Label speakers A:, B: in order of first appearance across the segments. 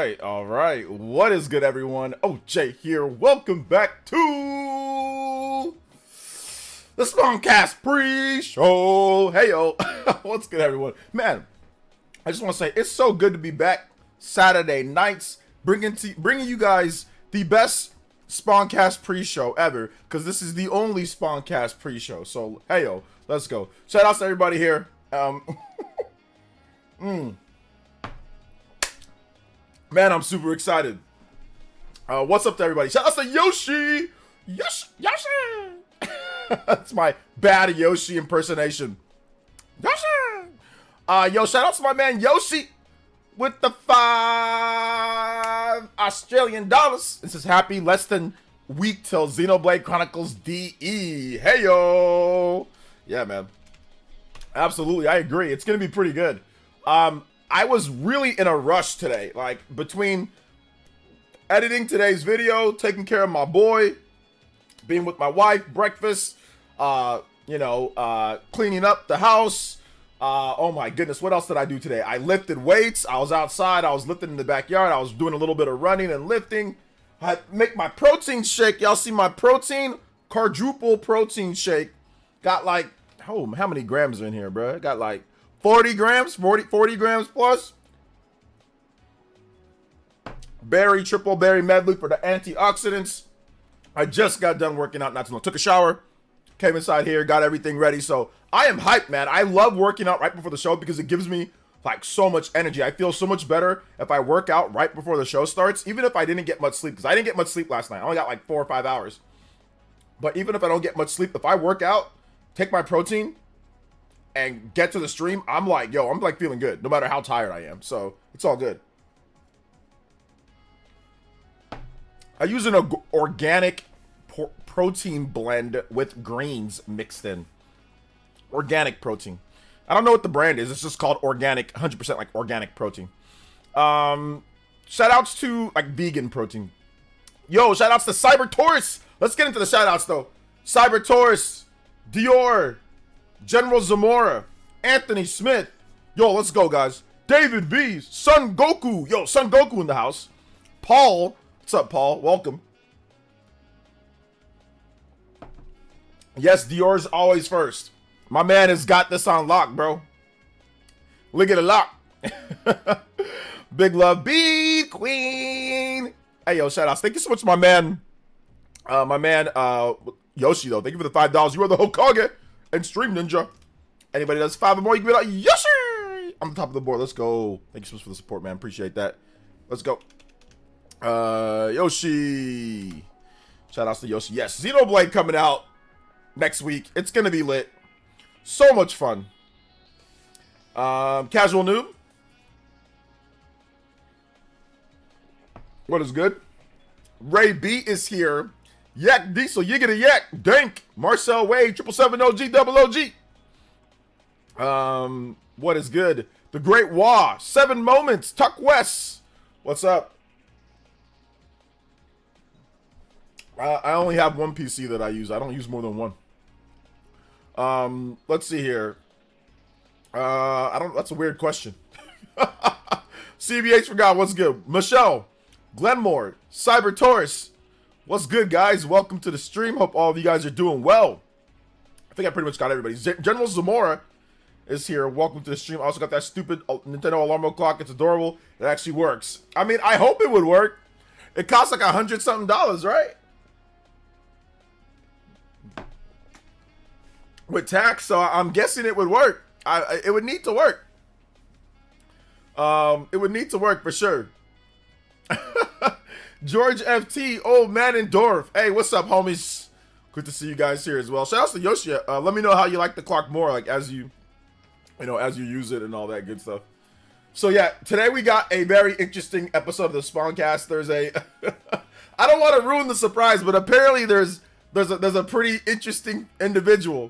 A: right, all right. What is good, everyone? OJ here. Welcome back to the Spawncast pre-show. Hey, yo. What's good, everyone? Man, I just want to say it's so good to be back Saturday nights, bringing you guys the best Spawncast pre-show ever, because this is the only Spawncast pre-show. So, hey, yo, let's go. Shout out to everybody here. Man, I'm super excited. What's up to everybody? Shout out to Yoshi! Yoshi! That's my bad Yoshi impersonation. Yoshi! Yo, shout out to my man Yoshi with the $5 This is happy less than week till Xenoblade Chronicles DE. Hey, yo! Yeah, man. Absolutely, I agree. It's gonna be pretty good. I was really in a rush today, like between editing today's video, taking care of my boy, being with my wife, breakfast, cleaning up the house. Oh my goodness, what else did I do today? I lifted weights. I was outside. I was lifting in the backyard. I was doing a little bit of running and lifting. I make my protein shake. Y'all see my protein? Quadruple protein shake. Got like, oh, how many grams are in here, bro? Got like 40 grams, 40 grams plus. Triple berry medley for the antioxidants. I just got done working out not too long. Took a shower, came inside here, got everything ready. So I am hyped, man. I love working out right before the show because it gives me like so much energy. I feel so much better if I work out right before the show starts, even if I didn't get much sleep, because I didn't get much sleep last night. I only got like 4 or 5 hours. But even if I don't get much sleep, if I work out, take my protein, and get to the stream, I'm like, yo, I'm like feeling good, no matter how tired I am. So it's all good. I use an organic protein blend with greens mixed in. Organic protein. I don't know what the brand is. It's just called organic, 100% like organic protein. Shout outs to like vegan protein. Yo, shout outs to Cyber Taurus. Let's get into the shout outs though. Cyber Taurus, Dior, General Zamora, Anthony Smith. Yo, let's go, guys. David B, Son Goku. Yo, Son Goku in the house. Paul. What's up, Paul? Welcome. Yes, Dior's always first. My man has got this on lock, bro. Look at the lock. Big love, B Queen. Hey, yo, shout outs. Thank you so much to my man, Yoshi, though. Thank you for the $5. You are the Hokage. And Stream Ninja. Anybody that's 5 or more, you can be like, Yoshi! I'm the top of the board. Let's go. Thank you so much for the support, man. Appreciate that. Let's go. Yoshi. Shout outs to Yoshi. Yes, Xenoblade coming out next week. It's going to be lit. So much fun. Casual Noob. What is good? Ray B is here. Yak Diesel, you get a yak. Dank, Marcel Wade, 777 OG, double OG. What is good? The Great Wah, 7 Moments, Tuck West. What's up? I only have one PC that I use. I don't use more than one. Let's see here. That's a weird question. CBH forgot, what's good? Michelle, Glenmore, Cyber Taurus. What's good, guys? Welcome to the stream. Hope all of you guys are doing well. I think I pretty much got everybody. General Zamora is here. Welcome to the stream. I also got that stupid Nintendo alarm clock. It's adorable. It actually works. I mean, I hope it would work. It costs like $100-something, right? With tax, so I'm guessing it would work. It would need to work. It would need to work for sure. George FT, old man in Dorf. Hey, what's up, homies? Good to see you guys here as well. Shout out to Yoshi. Let me know how you like the clock more, like as you use it and all that good stuff. So yeah, today we got a very interesting episode of the Spawncast. There's a, I don't want to ruin the surprise, but apparently there's a pretty interesting individual,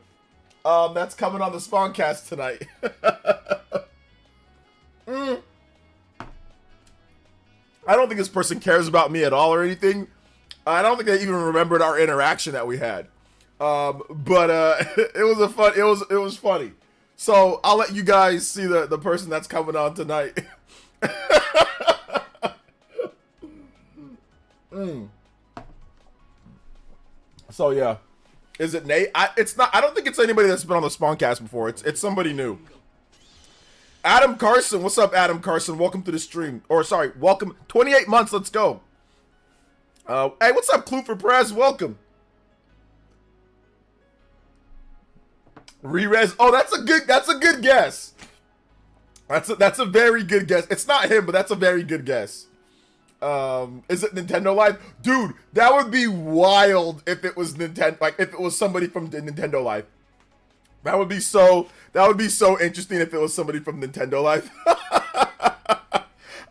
A: that's coming on the Spawncast tonight. I don't think this person cares about me at all or anything. I don't think they even remembered our interaction that we had. It was funny. So I'll let you guys see the person that's coming on tonight. So yeah, is it Nate? It's not. I don't think it's anybody that's been on the Spawncast before. It's somebody new. Adam Carson, what's up, Adam Carson? Welcome to the stream. Or sorry, welcome. 28 months. Let's go. Hey, what's up, Clue for Prez? Welcome. Re-res. Oh, that's a good guess. That's a very good guess. It's not him, but that's a very good guess. Is it Nintendo Life? Dude, that would be wild if it was Nintendo, like if it was somebody from Nintendo Life. That would be so interesting if it was somebody from Nintendo Life.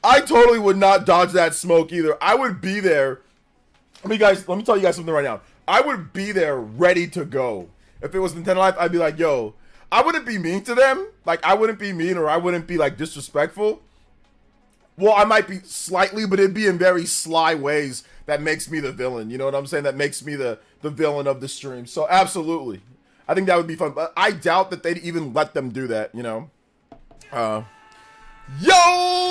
A: I totally would not dodge that smoke either. I would be there. Let me tell you guys something right now. I would be there ready to go. If it was Nintendo Life, I'd be like, yo, I wouldn't be mean to them. Like, I wouldn't be mean or I wouldn't be, like, disrespectful. Well, I might be slightly, but it'd be in very sly ways that makes me the villain. You know what I'm saying? That makes me the villain of the stream. So, absolutely. I think that would be fun. But I doubt that they'd even let them do that, you know? Yo!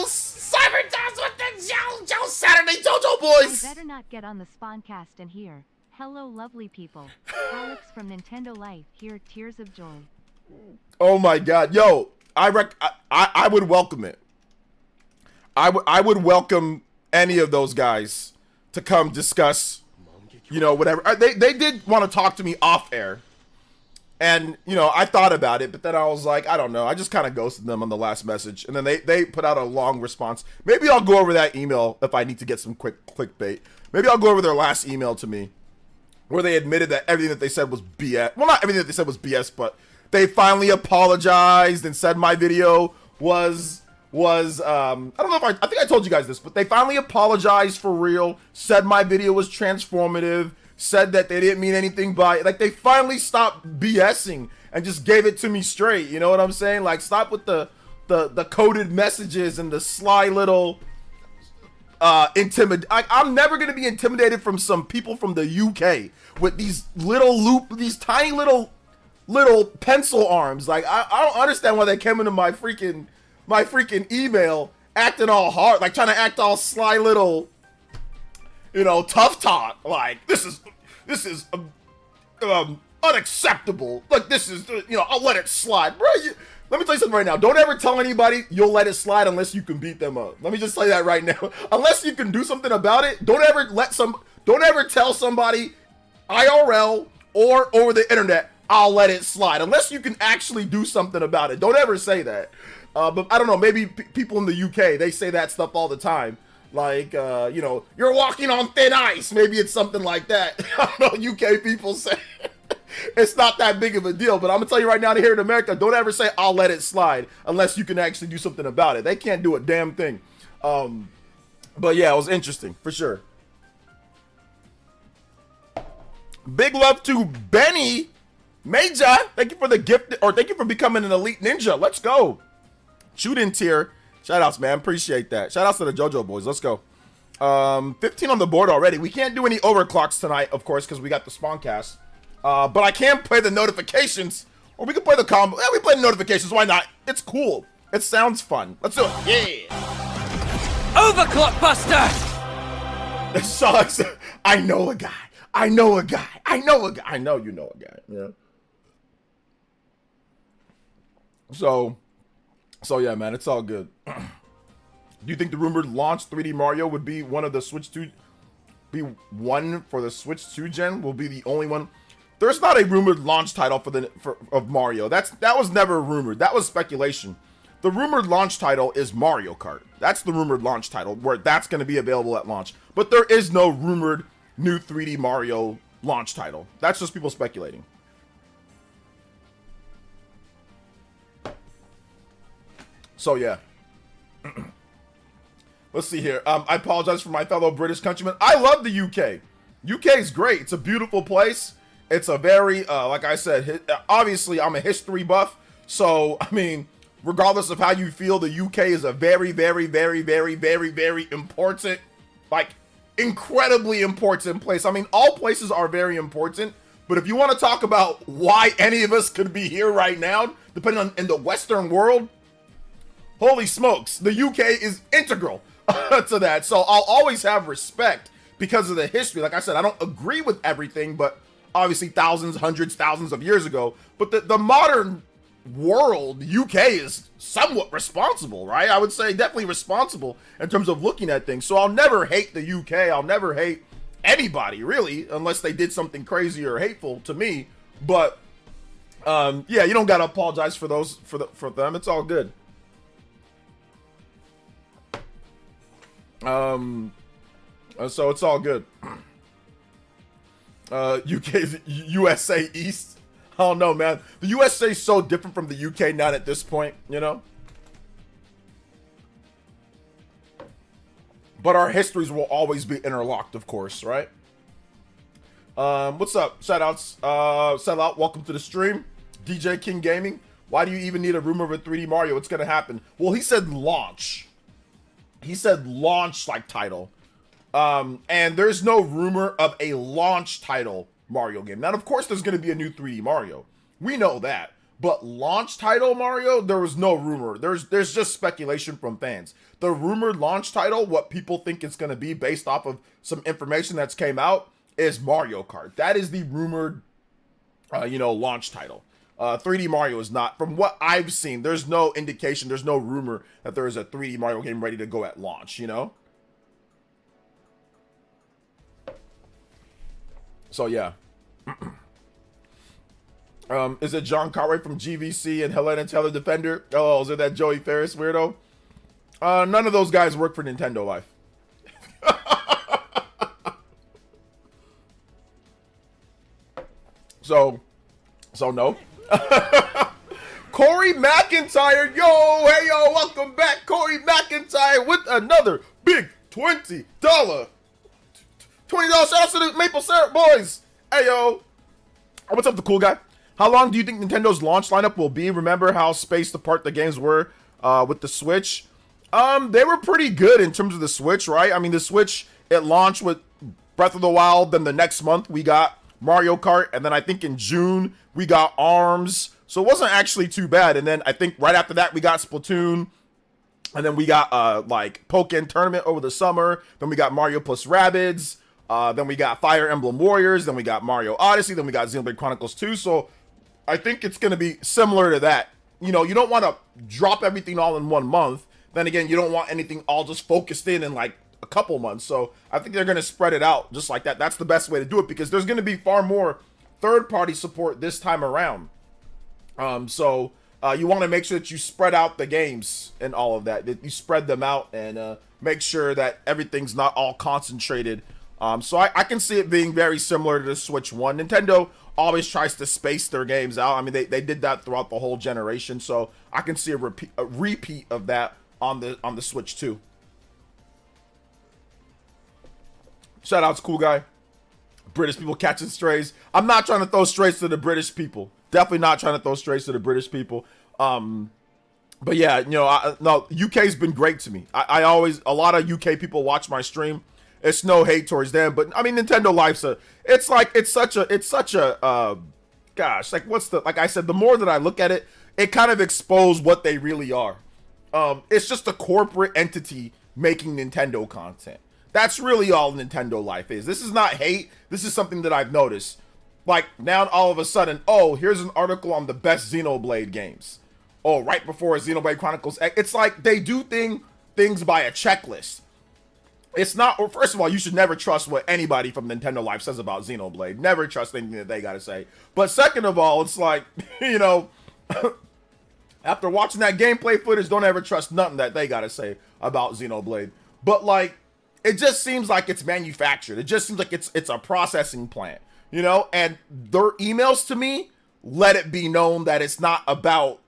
A: Cyberdogs with the Joe Saturday JoJo boys!
B: I better not get on the Spawncast and hear. Hello, lovely people. Alex from Nintendo Life here, tears of joy.
A: Oh my god. Yo, I would welcome it. I would welcome any of those guys to come discuss, you know, whatever. They did want to talk to me off air. And, you know, I thought about it, but then I was like, I don't know. I just kind of ghosted them on the last message. And then they put out a long response. Maybe I'll go over that email if I need to get some quick clickbait. Maybe I'll go over their last email to me where they admitted that everything that they said was BS. Well, not everything that they said was BS, but they finally apologized and said my video was I don't know if I think I told you guys this, but they finally apologized for real, said my video was transformative, said that they didn't mean anything by it. Like, they finally stopped BSing and just gave it to me straight. You know what I'm saying? Like, stop with the coded messages and the sly little I'm never gonna be intimidated from some people from the UK with these these tiny little pencil arms. Like, I don't understand why they came into my freaking email acting all hard, like trying to act all sly little, you know, tough talk. Like, this is unacceptable. Like, this is, you know, I'll let it slide, bro. Let me tell you something right now. Don't ever tell anybody you'll let it slide unless you can beat them up. Let me just say that right now. Unless you can do something about it, don't ever tell somebody IRL or over the internet, I'll let it slide. Unless you can actually do something about it. Don't ever say that. But I don't know, maybe people in the UK, they say that stuff all the time. Like, you know, you're walking on thin ice. Maybe it's something like that. I don't know, UK people say it's not that big of a deal. But I'm going to tell you right now, here in America, don't ever say, I'll let it slide, unless you can actually do something about it. They can't do a damn thing. But yeah, it was interesting, for sure. Big love to Benny Major. Thank you for the gift, or thank you for becoming an elite ninja. Let's go. Shoot in tier. Shout outs, man. Appreciate that. Shout outs to the JoJo boys. Let's go. 15 on the board already. We can't do any overclocks tonight, of course, because we got the Spawncast. But I can play the notifications, or we can play the combo. Yeah, we play the notifications. Why not? It's cool. It sounds fun. Let's do it. Yeah.
C: Overclock Buster.
A: It sucks. I know a guy. I know a guy. I know a guy. I know you know a guy. Yeah. So yeah, man, it's all good. Do you think the rumored launch 3D Mario would be one of the Switch 2? Be one for the Switch 2 gen? Will be the only one? There's not a rumored launch title of Mario. That was never rumored. That was speculation. The rumored launch title is Mario Kart. That's the rumored launch title, where that's going to be available at launch. But there is no rumored new 3D Mario launch title. That's just people speculating. So yeah. Let's see here. I apologize for my fellow British countrymen. I love the UK. UK is great. It's a beautiful place. It's a very, like I said, obviously I'm a history buff. So, I mean, regardless of how you feel, the UK is a very, very, very, very, very, very important, like, incredibly important place. I mean, all places are very important. But if you want to talk about why any of us could be here right now, depending on in the Western world, holy smokes, the UK is integral to that. So I'll always have respect because of the history. Like I said, I don't agree with everything, but obviously thousands, hundreds, thousands of years ago. But the modern world, UK is somewhat responsible, right? I would say definitely responsible in terms of looking at things. So I'll never hate the UK. I'll never hate anybody, really, unless they did something crazy or hateful to me. But yeah, you don't gotta apologize for those for them. It's all good. So it's all good. UK's USA East. I don't know, man. The USA is so different from the UK now at this point, you know? But our histories will always be interlocked, of course, right? What's up? Shoutouts. Sellout, welcome to the stream. DJ King Gaming. Why do you even need a rumor of a 3D Mario? What's gonna happen? Well, he said launch. He said launch like title. And there's no rumor of a launch title Mario game. Now, of course, there's going to be a new 3D Mario. We know that. But launch title Mario, there was no rumor. There's just speculation from fans. The rumored launch title, what people think it's going to be based off of some information that's came out, is Mario Kart. That is the rumored, launch title. 3D Mario is not. From what I've seen, there's no indication, there's no rumor that there is a 3D Mario game ready to go at launch, you know? So, yeah. Is it John Cartwright from GVC and Helena Taylor Defender? Oh, is it that Joey Ferris weirdo? None of those guys work for Nintendo Life. So no. Corey McIntyre, yo, hey yo, welcome back, Corey McIntyre with another big $20 shout out to the Maple Syrup boys. Hey yo, what's up, the cool guy? How long do you think Nintendo's launch lineup will be? Remember how spaced apart the games were with the Switch? They were pretty good in terms of the Switch, right? I mean, the Switch, it launched with Breath of the Wild, then the next month we got Mario Kart, and then I think in June we got ARMS, so it wasn't actually too bad. And then I think right after that we got Splatoon, and then we got like Pokken Tournament over the summer, then we got Mario plus Rabbids, then we got Fire Emblem Warriors, then we got Mario Odyssey, then we got Xenoblade Chronicles 2, so I think it's going to be similar to that. You know, you don't want to drop everything all in 1 month, then again, you don't want anything all just focused in like a couple months. So I think they're going to spread it out just like that. That's the best way to do it because there's going to be far more third-party support this time around. So you want to make sure that you spread out the games and all of that. That you spread them out and make sure that everything's not all concentrated. So I can see it being very similar to the Switch 1. Nintendo always tries to space their games out. I mean, they did that throughout the whole generation. So I can see a repeat of that on the Switch 2. Shout out to Cool Guy. British people catching strays. I'm not trying to throw strays to the British people. Definitely not trying to throw strays to the British people. But yeah, you know, no, UK's been great to me. I always, a lot of UK people watch my stream. It's no hate towards them, but I mean, Nintendo Life's it's such a, gosh, like like I said, the more that I look at it, it kind of exposes what they really are. It's just a corporate entity making Nintendo content. That's really all Nintendo Life is. This is not hate. This is something that I've noticed. Like, now all of a sudden, oh, here's an article on the best Xenoblade games. Oh, right before Xenoblade Chronicles X. It's like they do things by a checklist. It's not, or first of all, you should never trust what anybody from Nintendo Life says about Xenoblade. Never trust anything that they got to say. But second of all, it's like, you know, after watching that gameplay footage, don't ever trust nothing that they got to say about Xenoblade. But like, it just seems like it's manufactured. It just seems like it's a processing plant, you know? And their emails to me let it be known that it's not about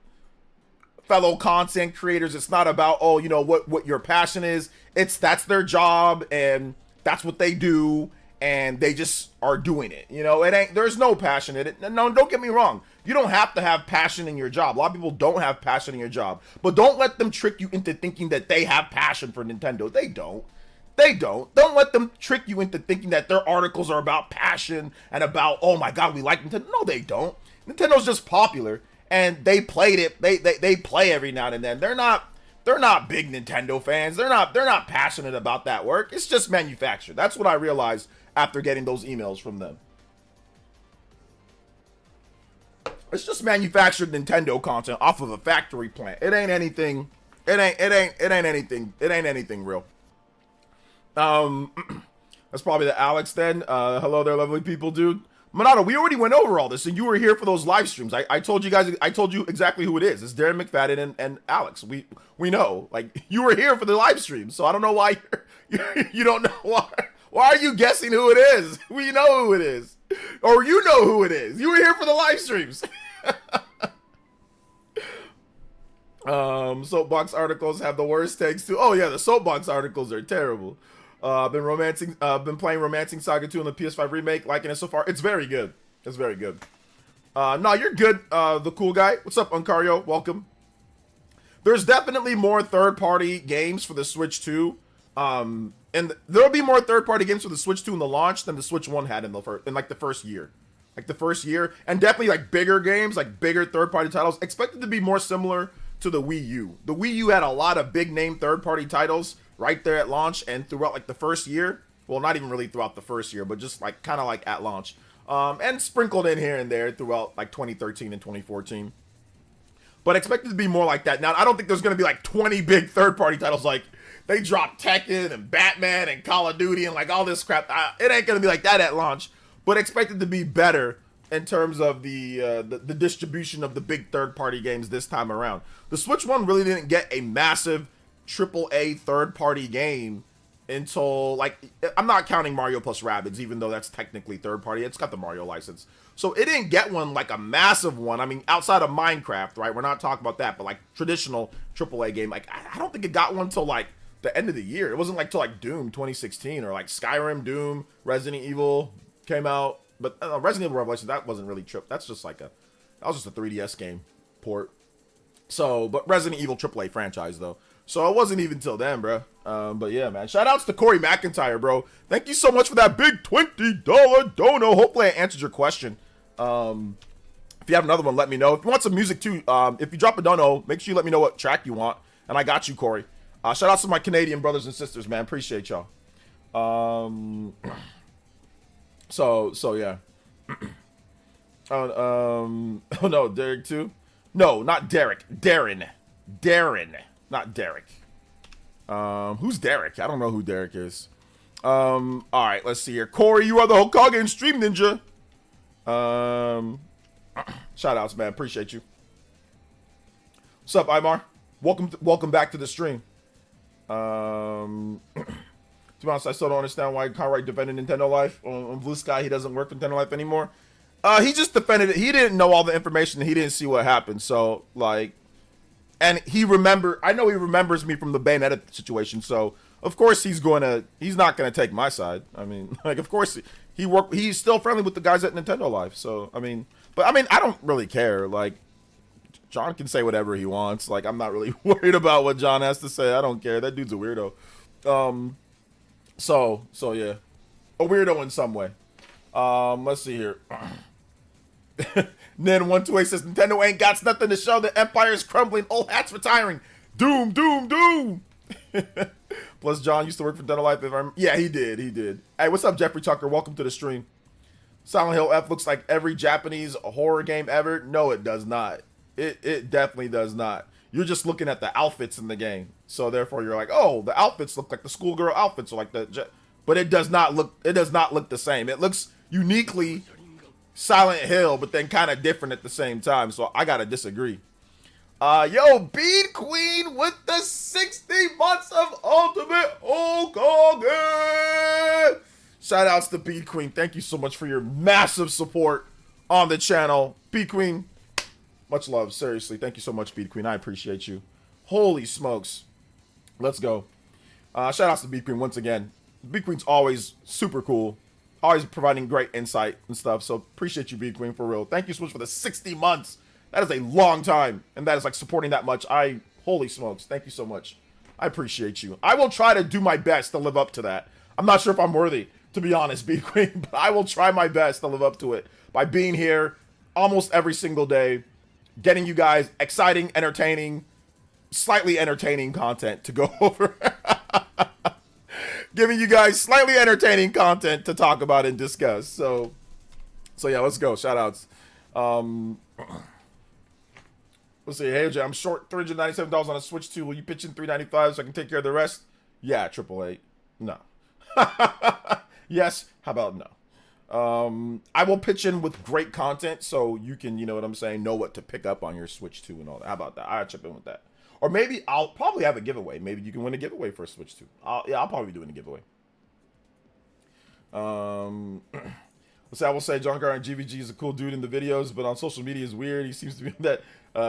A: fellow content creators. It's not about, oh, you know, what your passion is. That's their job and that's what they do and they just are doing it. You know, there's no passion in it. No, don't get me wrong. You don't have to have passion in your job. A lot of people don't have passion in your job, but don't let them trick you into thinking that they have passion for Nintendo. They don't. Don't let them trick you into thinking that their articles are about passion and about, oh my God, we like Nintendo. No, they don't. Nintendo's just popular and they played it. They play every now and then. They're not they're not big Nintendo fans. They're not passionate about that work. It's just manufactured. That's what I realized after getting those emails from them. It's just manufactured Nintendo content off of a factory plant. It ain't anything. It ain't anything. It ain't anything real. That's probably the Alex then. Hello there, lovely people, dude. Monado, we already went over all this, and you were here for those live streams. I told you guys. I told you exactly who it is. It's Darren McFadden and Alex. We know. Like, you were here for the live stream, so I don't know why you don't know why. Why are you guessing who it is? We know who it is, or you know who it is. You were here for the live streams. Soapbox articles have the worst takes too. Oh yeah, the soapbox articles are terrible. Been playing Romancing Saga 2 on the PS5 remake, liking it so far. It's very good. It's very good. No, you're good, the cool guy. What's up, Uncario? Welcome. There's definitely more third-party games for the Switch 2. And there'll be more third-party games for the Switch 2 in the launch than the Switch 1 had in the first year. Like the first year. And definitely like bigger games, like bigger third-party titles, expected to be more similar to the Wii U. The Wii U had a lot of big-name third-party titles right there at launch and throughout like the first year. Well, not even really throughout the first year, but just like kind of like at launch. And sprinkled in here and there throughout like 2013 and 2014. But expected to be more like that. Now, I don't think there's going to be like 20 big third-party titles like they dropped Tekken and Batman and Call of Duty and like all this crap. It ain't going to be like that at launch. But expected to be better in terms of the distribution of the big third-party games this time around. The Switch 1 really didn't get a massive AAA third-party game until, like, I'm not counting Mario plus Rabbids, even though that's technically third-party. It's got the Mario license. So it didn't get one, like, a massive one. I mean, outside of Minecraft, right? We're not talking about that, but, like, traditional AAA game. Like, I don't think it got one until, like, the end of the year. It wasn't, like, till, like, Doom 2016 or, like, Skyrim, Doom, Resident Evil came out. But Resident Evil Revelation, that wasn't really that's just like that was just a 3DS game port. So, but Resident Evil AAA franchise though. So it wasn't even till then, bro. But yeah, man. Shout outs to Corey McIntyre, bro. Thank you so much for that big $20 dono. Hopefully I answered your question. If you have another one, let me know. If you want some music too, if you drop a dono, make sure you let me know what track you want. And I got you, Corey. Shout outs to my Canadian brothers and sisters, man. Appreciate y'all. So yeah. Oh no, Derek too? No, not Derek. Darren, not Derek. Who's Derek? I don't know who Derek is. All right, let's see here. Corey, you are the Hokage and Stream Ninja. Shout outs, man. Appreciate you. What's up, Imar? Welcome back to the stream. To be honest, I still don't understand why Cartwright defended Nintendo Life on Blue Sky. He doesn't work for Nintendo Life anymore. He just defended it. He didn't know all the information. He didn't see what happened. So, like, and I know he remembers me from the Bayonetta situation. So, of course, he's not gonna take my side. I mean, like, of course, he's still friendly with the guys at Nintendo Life. So, I mean, I don't really care. Like, John can say whatever he wants. Like, I'm not really worried about what John has to say. I don't care. That dude's a weirdo. So yeah, a weirdo in some way. Let's see here. Nen128 says Nintendo ain't got nothing to show. The empire's crumbling. Old hat's retiring. Doom. Plus, John used to work for Nintendo Life. Yeah, he did. Hey, what's up, Jeffrey Tucker? Welcome to the stream. Silent Hill F looks like every Japanese horror game ever. No, it does not. It definitely does not. You're just looking at the outfits in the game. So therefore you're like, oh, the outfits look like the schoolgirl outfits or like but it does not look the same. It looks uniquely Silent Hill, but then kind of different at the same time. So I gotta disagree. Yo, Bead Queen with the 60 months of Ultimate Hokage. Shout outs to Bead Queen. Thank you so much for your massive support on the channel. Bead Queen, much love. Seriously, thank you so much, Bead Queen. I appreciate you. Holy smokes. Let's go. Shout outs to Bead Queen once again. Bead Queen's always super cool. Always providing great insight and stuff. So appreciate you, Bead Queen, for real. Thank you so much for the 60 months. That is a long time. And that is like supporting that much. Holy smokes. Thank you so much. I appreciate you. I will try to do my best to live up to that. I'm not sure if I'm worthy, to be honest, Bead Queen. But I will try my best to live up to it by being here almost every single day. Getting you guys exciting, entertaining, slightly entertaining content to go over. Giving you guys slightly entertaining content to talk about and discuss. So yeah, let's go. Shout outs. Let's see. Hey, OJ, I'm short $397 on a Switch 2. Will you pitch in $395 so I can take care of the rest? Yeah, AAA. No. Yes. How about no? I will pitch in with great content so you can, you know what I'm saying, know what to pick up on your Switch 2 and all that. How about that? I'll chip in with that. Or maybe I'll probably have a giveaway. Maybe you can win a giveaway for a Switch 2. I'll probably be doing a giveaway. I will say John Carr and GVG is a cool dude in the videos, but on social media is weird. He seems to be that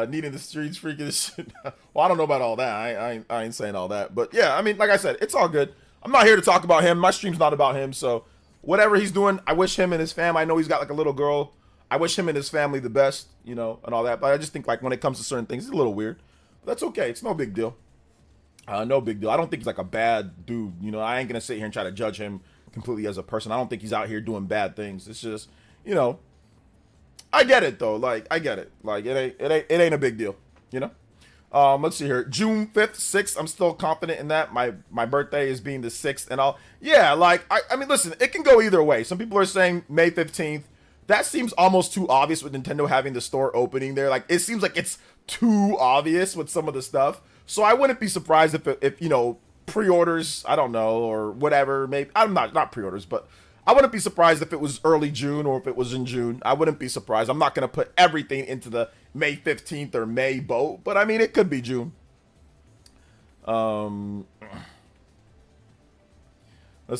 A: needing the streets freaking shit. Well, I don't know about all that. I ain't saying all that. But yeah, I mean, like I said, it's all good. I'm not here to talk about him. My stream's not about him. So whatever he's doing, I wish him and his fam. I know he's got like a little girl. I wish him and his family the best, you know, and all that. But I just think like when it comes to certain things, it's a little weird. But that's okay. It's no big deal. No big deal. I don't think he's like a bad dude. You know, I ain't gonna sit here and try to judge him completely as a person. I don't think he's out here doing bad things. It's just, you know, I get it though. Like I get it. Like it ain't a big deal. You know. Let's see here. June 5th, 6th. I'm still confident in that. My birthday is being the 6th, and yeah. Like I mean, listen, it can go either way. Some people are saying May 15th. That seems almost too obvious with Nintendo having the store opening there. Like it seems like it's too obvious with some of the stuff. So I wouldn't be surprised if you know, pre-orders, I don't know, or whatever, maybe I'm not pre-orders, but I wouldn't be surprised if it was early June or if it was in June. I wouldn't be surprised. I'm not going to put everything into the May 15th or May boat, but I mean, it could be June. Let's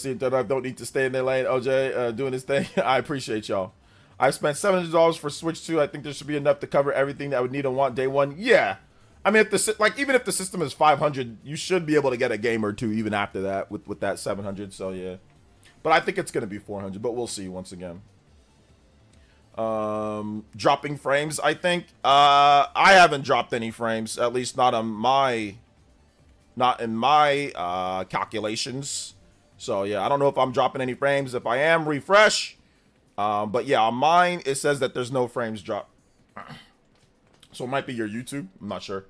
A: see if I don't need to stay in their lane. OJ doing his thing. I appreciate y'all. I spent $700 for Switch 2. I think there should be enough to cover everything that I would need and want day one. Yeah. I mean, even if the system is 500, you should be able to get a game or two even after that with that 700. So yeah, but I think it's gonna be 400. But we'll see once again. Dropping frames. I think I haven't dropped any frames, at least not in my calculations. So yeah, I don't know if I'm dropping any frames. If I am, refresh. But yeah, on mine it says that there's no frames drop. So it might be your YouTube. I'm not sure.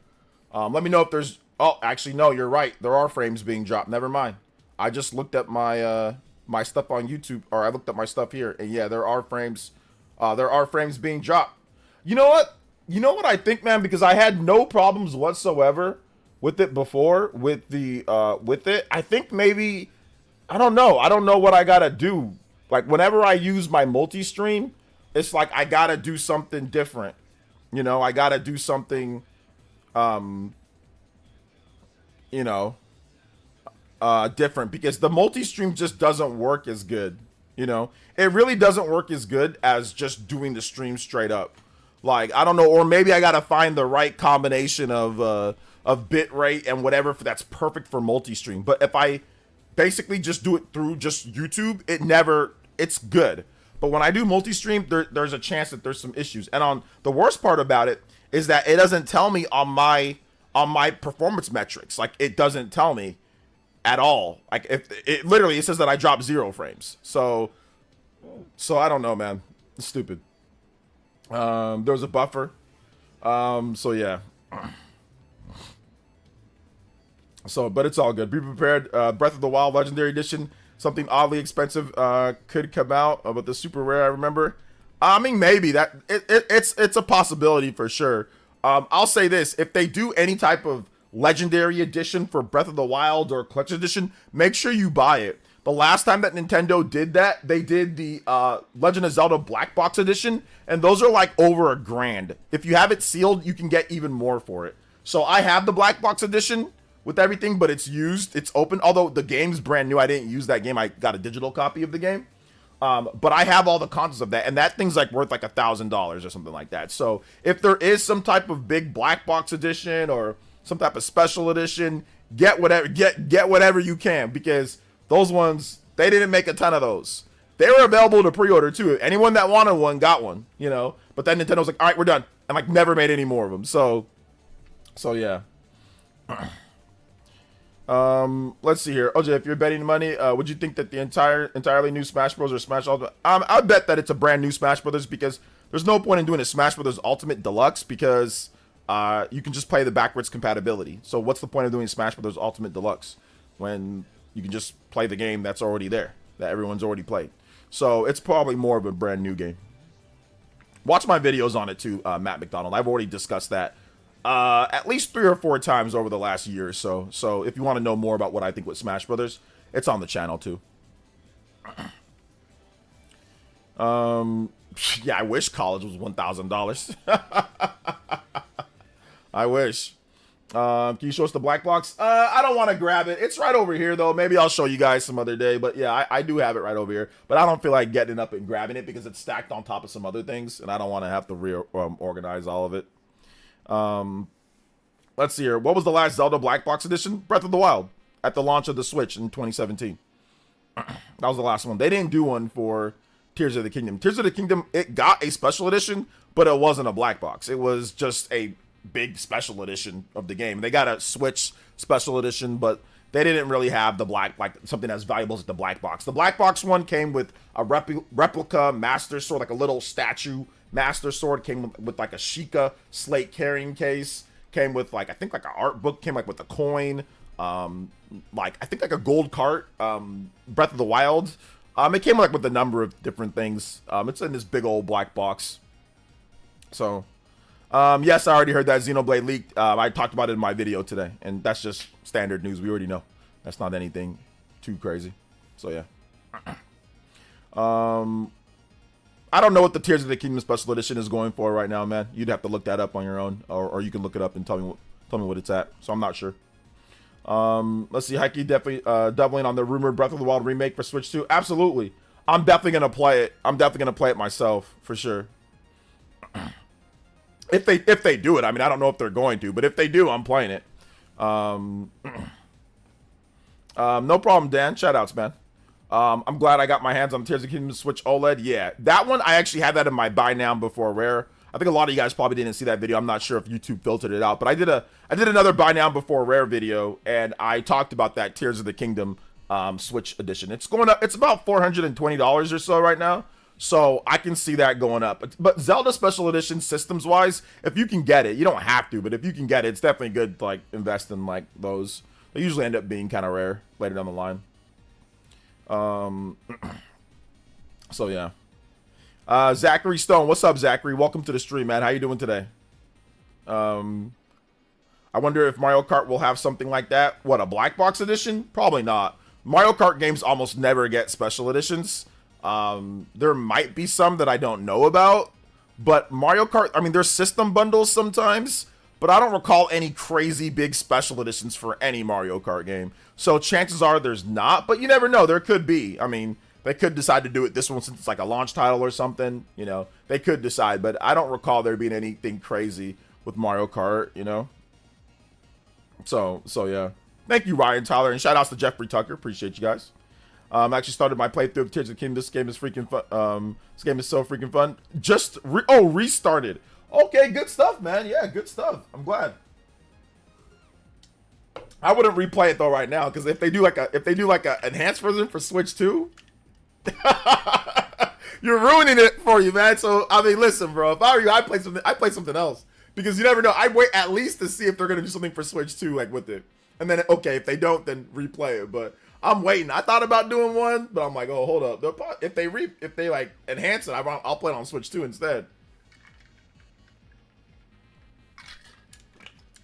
A: Let me know if there's... Oh, actually, no, you're right. There are frames being dropped. Never mind. I just looked at my my stuff on YouTube, or I looked at my stuff here, and yeah, there are frames. There are frames being dropped. You know what? You know what I think, man? Because I had no problems whatsoever with it before, with the with it. I think maybe... I don't know. I don't know what I gotta do. Like, whenever I use my multi-stream, it's like I gotta do something different. You know, I gotta do something, you know, different, because the multi-stream just doesn't work as good. You know, it really doesn't work as good as just doing the stream straight up. Like, I don't know, or maybe I gotta find the right combination of bit rate and whatever that's perfect for multi-stream. But if I basically just do it through just YouTube, it's good. But when I do multi-stream, there's a chance that there's some issues. And on the worst part about it is that it doesn't tell me on my performance metrics. Like, it doesn't tell me at all. Like, if it literally, it says that I dropped 0 frames. So I don't know, man. It's stupid. There was a buffer. So yeah. So, but it's all good. Be prepared. Breath of the Wild Legendary Edition. Something oddly expensive could come out, but the super rare, I remember. I mean, maybe that it's a possibility for sure. I'll say this: if they do any type of legendary edition for Breath of the Wild or collection edition, make sure you buy it. The last time that Nintendo did that, they did the Legend of Zelda Black Box Edition, and those are like over $1,000. If you have it sealed, you can get even more for it. So I have the Black Box Edition with everything, but it's used, it's open. Although the game's brand new, I didn't use that game. I got a digital copy of the game. But I have all the contents of that, and that thing's like worth like $1,000 or something like that. So if there is some type of big black box edition or some type of special edition, get whatever you can, because those ones, they didn't make a ton of those. They were available to pre-order too. Anyone that wanted one got one, you know. But then Nintendo's like, all right, we're done, and like never made any more of them. So yeah. Let's see here. OJ, if you're betting money, would you think that the entirely new Smash Bros. Or Smash Ultimate? I bet that it's a brand new Smash Brothers, because there's no point in doing a Smash Brothers Ultimate Deluxe, because you can just play the backwards compatibility. So what's the point of doing Smash Bros. Ultimate Deluxe when you can just play the game that's already there, that everyone's already played? So it's probably more of a brand new game. Watch my videos on it too, Matt McDonald. I've already discussed that at least 3 or 4 times over the last year or so. So if you want to know more about what I think with Smash Brothers, it's on the channel too. Yeah, I wish college was $1,000. I wish. Can you show us the black box? I don't want to grab it. It's right over here, though. Maybe I'll show you guys some other day. But yeah, I do have it right over here. But I don't feel like getting up and grabbing it because it's stacked on top of some other things. And I don't want to have to reorganize all of it. Let's see here. What was the last Zelda Black Box Edition? Breath of the Wild. At the launch of the Switch in 2017. That was the last one. They didn't do one for Tears of the Kingdom. Tears of the Kingdom, it got a special edition, but it wasn't a black box. It was just a big special edition of the game. They got a Switch special edition, but they didn't really have the black, like something as valuable as the black box. The black box one came with a replica Master Sword, like a little statue Master Sword. Came with like a Sheikah slate carrying case. Came with like, I think like an art book. Came like with a coin. Like I think like a gold cart. Breath of the Wild. It came like with a number of different things. It's in this big old black box. So. Yes, I already heard that Xenoblade leaked. I talked about it in my video today, and that's just standard news. We already know. That's not anything too crazy. So yeah. I don't know what the Tears of the Kingdom Special Edition is going for right now, man. You'd have to look that up on your own, or you can look it up and tell me what it's at. So I'm not sure. Let's see. Heike definitely doubling on the rumored Breath of the Wild remake for Switch 2. Absolutely. I'm definitely gonna play it. I'm definitely gonna play it myself for sure. If they do it, I mean, I don't know if they're going to, but if they do, I'm playing it. No problem, Dan. Shoutouts, man. I'm glad I got my hands on Tears of the Kingdom Switch OLED. Yeah, that one, I actually had that in my buy now before rare. I think a lot of you guys probably didn't see that video. I'm not sure if YouTube filtered it out, but I did another buy now before rare video, and I talked about that Tears of the Kingdom Switch edition. It's going up. It's about $420 or so right now. So I can see that going up. But Zelda Special Edition systems wise, if you can get it, you don't have to, but if you can get it, it's definitely good to like invest in like those. They usually end up being kind of rare later down the line. So yeah. Zachary Stone, what's up, Zachary? Welcome to the stream, man. How you doing today? I wonder if Mario Kart will have something like that. What, a black box edition? Probably not. Mario Kart games almost never get special editions. There might be some that I don't know about, but Mario Kart, I mean, there's system bundles sometimes, but I don't recall any crazy big special editions for any Mario Kart game. So chances are there's not, but you never know. There could be. I mean, they could decide to do it this one since it's like a launch title or something, you know, they could decide, but I don't recall there being anything crazy with Mario Kart, you know? So yeah. Thank you, Ryan Tyler, and shout outs to Jeffrey Tucker. Appreciate you guys. I actually started my playthrough of Tears of the Kingdom. This game is freaking fun. This game is so freaking fun. Just restarted. Okay, good stuff, man. Yeah, good stuff. I'm glad. I wouldn't replay it though right now because if they do like a enhanced version for Switch 2, you're ruining it for you, man. So I mean, listen, bro. If I were you, I play something else because you never know. I'd wait at least to see if they're gonna do something for Switch 2 like with it, and then okay, if they don't, then replay it. But I'm waiting. I thought about doing one, but I'm like, oh, hold up. If they like enhance it, I'll play it on Switch 2 instead.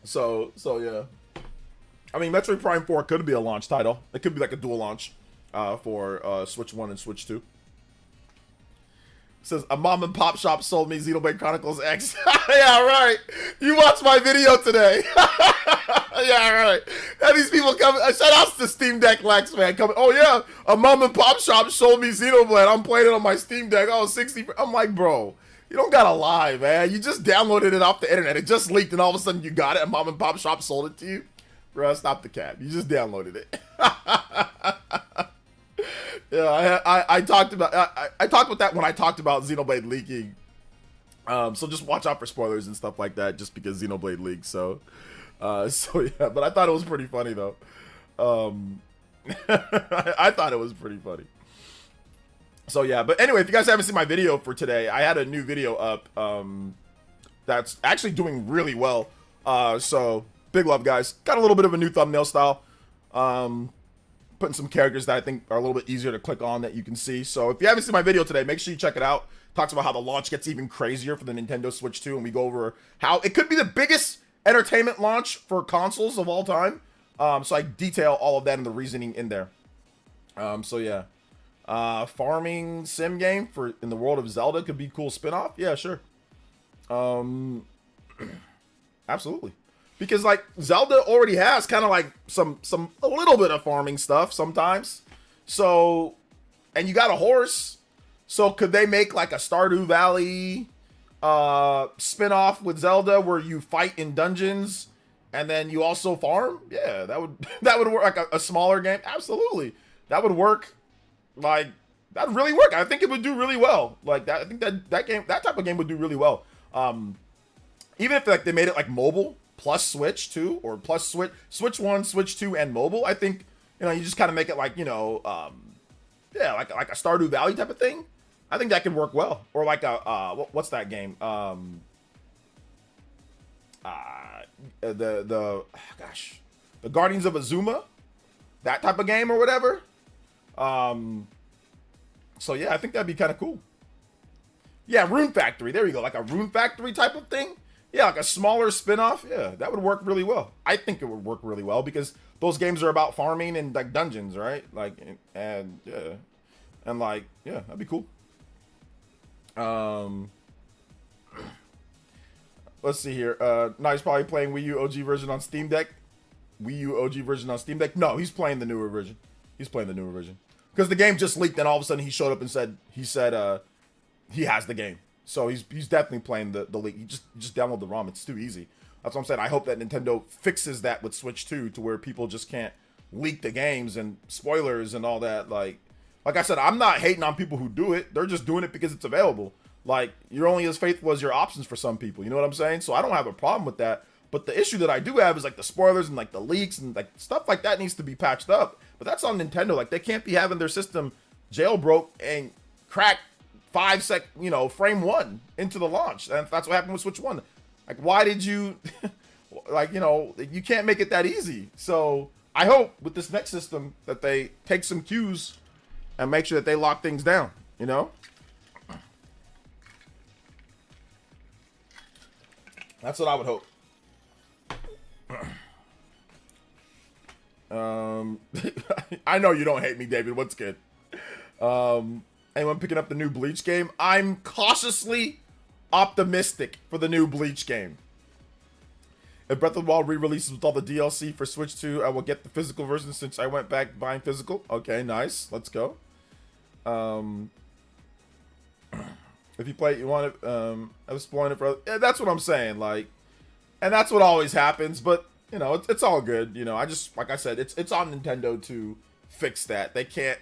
A: So yeah. I mean, Metroid Prime 4 could be a launch title. It could be like a dual launch for Switch 1 and Switch 2. It says, a mom and pop shop sold me Xenoblade Chronicles X. Yeah, right. You watched my video today. Yeah, right. And these people come. Shout outs to Steam Deck Lex, man. Coming. Oh, yeah. A mom and pop shop sold me Xenoblade. I'm playing it on my Steam Deck. Oh, 60. I'm like, bro, you don't gotta lie, man. You just downloaded it off the internet. It just leaked, and all of a sudden you got it, and mom and pop shop sold it to you. Bro, stop the cap. You just downloaded it. Yeah, I talked about that when I talked about Xenoblade leaking. So just watch out for spoilers and stuff like that, just because Xenoblade leaked. So yeah, but I thought it was pretty funny though. I thought it was pretty funny. So yeah, but anyway, if you guys haven't seen my video for today, I had a new video up that that's actually doing really well. So big love, guys. Got a little bit of a new thumbnail style. Putting some characters that I think are a little bit easier to click on that you can see. So if you haven't seen my video today, make sure you check it out. Talks about how the launch gets even crazier for the Nintendo Switch 2, and we go over how it could be the biggest entertainment launch for consoles of all time. So I detail all of that and the reasoning in there. So yeah. Farming sim game for in the world of Zelda could be cool spin-off. Yeah, sure. Absolutely. Because like Zelda already has kind of like a little bit of farming stuff sometimes. So, and you got a horse. So could they make like a Stardew Valley spin-off with Zelda where you fight in dungeons and then you also farm? Yeah, that would work. Like a smaller game. Absolutely. That would work. Like that'd really work. I think it would do really well. Like that. I think that type of game would do really well. Even if like they made it like mobile plus Switch 2 or plus Switch 1, Switch 2 and mobile, I think, you know, you just kind of make it like, you know, yeah, like a Stardew Valley type of thing. I think that could work well. Or like a what's that game? The Guardians of Azuma, that type of game or whatever. So yeah, I think that'd be kind of cool. Yeah, Rune Factory. There you go. Like a Rune Factory type of thing. Yeah, like a smaller spin-off. Yeah, that would work really well. I think it would work really well because those games are about farming and like dungeons, right? Like, and yeah, and like, yeah, that'd be cool. Let's see here. No, he's probably playing Wii U OG version on Steam Deck. Wii U OG version on Steam Deck. No, he's playing the newer version. He's playing the newer version because the game just leaked, and all of a sudden he showed up and said he has the game. So he's definitely playing the leak. You just download the ROM. It's too easy. That's what I'm saying. I hope that Nintendo fixes that with Switch 2 to where people just can't leak the games and spoilers and all that. Like I said, I'm not hating on people who do it. They're just doing it because it's available. Like, you're only as faithful as your options for some people. You know what I'm saying? So I don't have a problem with that. But the issue that I do have is like the spoilers and like the leaks and like stuff like that needs to be patched up. But that's on Nintendo. Like, they can't be having their system jailbroke and crack frame 1 into the launch. And that's what happened with Switch 1. Like, why did you like, you know, you can't make it that easy. So I hope with this next system that they take some cues and make sure that they lock things down, you know? That's what I would hope. I know you don't hate me, David. What's good? Anyone picking up the new Bleach game? I'm cautiously optimistic for the new Bleach game. If Breath of the Wild re-releases with all the DLC for Switch 2, I will get the physical version since I went back buying physical. Okay, nice. Let's go. If you play it, you want it. I was spoiling it for. Yeah, that's what I'm saying. Like, and that's what always happens. But you know, it's all good. You know, I just, like I said, it's on Nintendo to fix that. They can't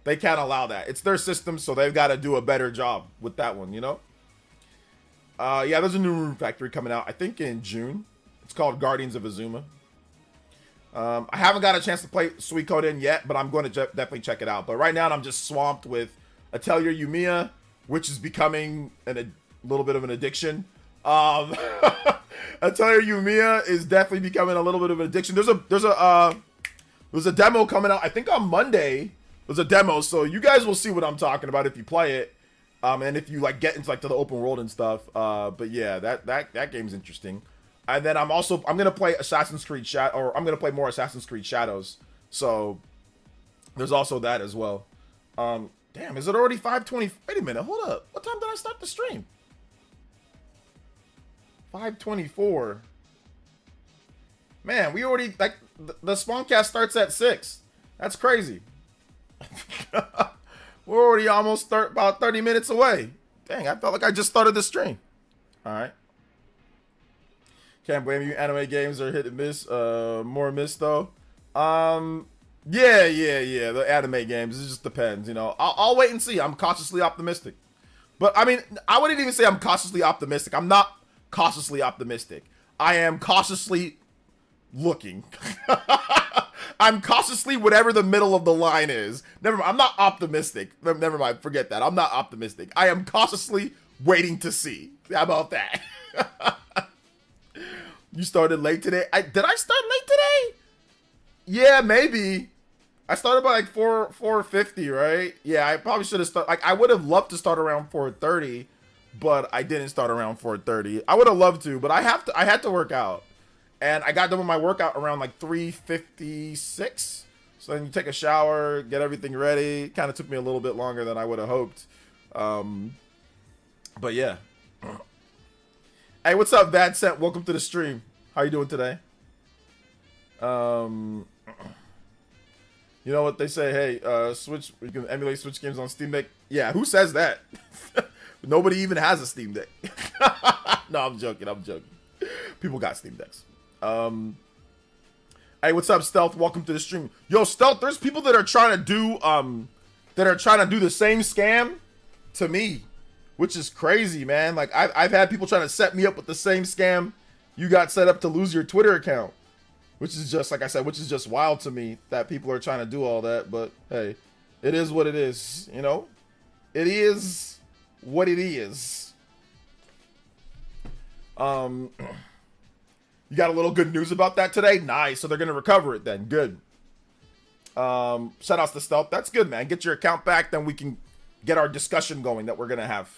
A: allow that. It's their system, so they've got to do a better job with that one. You know. Yeah, there's a new Rune Factory coming out. I think in June. It's called Guardians of Azuma. I haven't got a chance to play Suikoden yet, but I'm going to definitely check it out. But right now, I'm just swamped with Atelier Yumiya, which is becoming a little bit of an addiction. Atelier Yumiya is definitely becoming a little bit of an addiction. There's a demo coming out. I think on Monday. There's a demo, so you guys will see what I'm talking about if you play it, and if you like get into like to the open world and stuff. But yeah, that game's interesting. And then I'm gonna play Assassin's Creed I'm gonna play more Assassin's Creed Shadows. So there's also that as well. Damn, is it already 5:20? Wait a minute, hold up. What time did I start the stream? 5:24. Man, we already, like, the Spawncast starts at 6. That's crazy. We're already almost about 30 minutes away. Dang, I felt like I just started the stream. All right. Can't blame you. Anime games are hit and miss. More miss, though. Yeah. The anime games, it just depends, you know. I'll wait and see. I'm cautiously optimistic. But, I mean, I wouldn't even say I'm cautiously optimistic. I'm not cautiously optimistic. I am cautiously looking. I'm cautiously whatever the middle of the line is. Never mind. I'm not optimistic. Never mind. Forget that. I'm not optimistic. I am cautiously waiting to see. How about that? You started late today. Did I start late today? Yeah, maybe. I started by like 4:50, right? Yeah, I probably should have started. Like, I would have loved to start around 4:30, but I didn't start around 4:30. I would have loved to, but I had to work out, and I got done with my workout around like 3:56. So then you take a shower, get everything ready. Kind of took me a little bit longer than I would have hoped, but yeah. Hey, what's up, Vadset? Welcome to the stream. How you doing today? You know what they say? Hey, Switch. You can emulate Switch games on Steam Deck. Yeah, who says that? Nobody even has a Steam Deck. No, I'm joking. I'm joking. People got Steam Decks. Hey, what's up, Stealth? Welcome to the stream. Yo, Stealth. There's people that are trying to do the same scam to me, which is crazy, man. Like I've had people trying to set me up with the same scam you got set up to lose your Twitter account. Which is just, like I said, which is just wild to me that people are trying to do all that. But, hey, it is what it is, you know? It is what it is. You got a little good news about that today? Nice. So they're going to recover it then. Good. Shout outs to Stealth. That's good, man. Get your account back, then we can get our discussion going that we're going to have.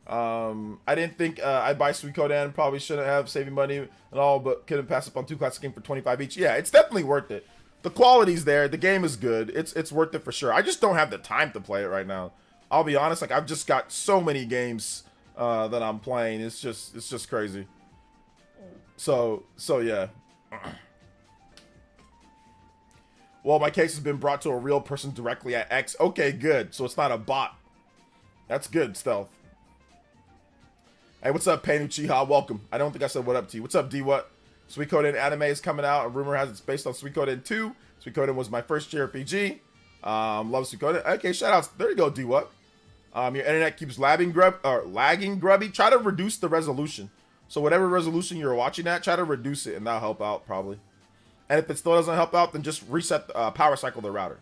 A: I didn't think I'd buy Suikoden. Probably shouldn't have, saving money and all, but couldn't pass up on 2 classic games for 25 each. Yeah, it's definitely worth it. The quality's there. The game is good. It's worth it for sure. I just don't have the time to play it right now. I'll be honest. Like, I've just got so many games that I'm playing. It's just crazy. So yeah. Well, my case has been brought to a real person directly at X. Okay, good. So it's not a bot. That's good, Stealth. Hey, what's up, Pain Uchiha? Welcome. I don't think I said what up to you. What's up, D? What? Suikoden anime is coming out. A rumor has it's based on Suikoden 2. Suikoden was my first JRPG. Love Suikoden. Okay, shout outs. There you go, D. What? Your internet keeps lagging, grubby. Try to reduce the resolution. So whatever resolution you're watching at, try to reduce it, and that'll help out probably. And if it still doesn't help out, then just reset, power cycle the router.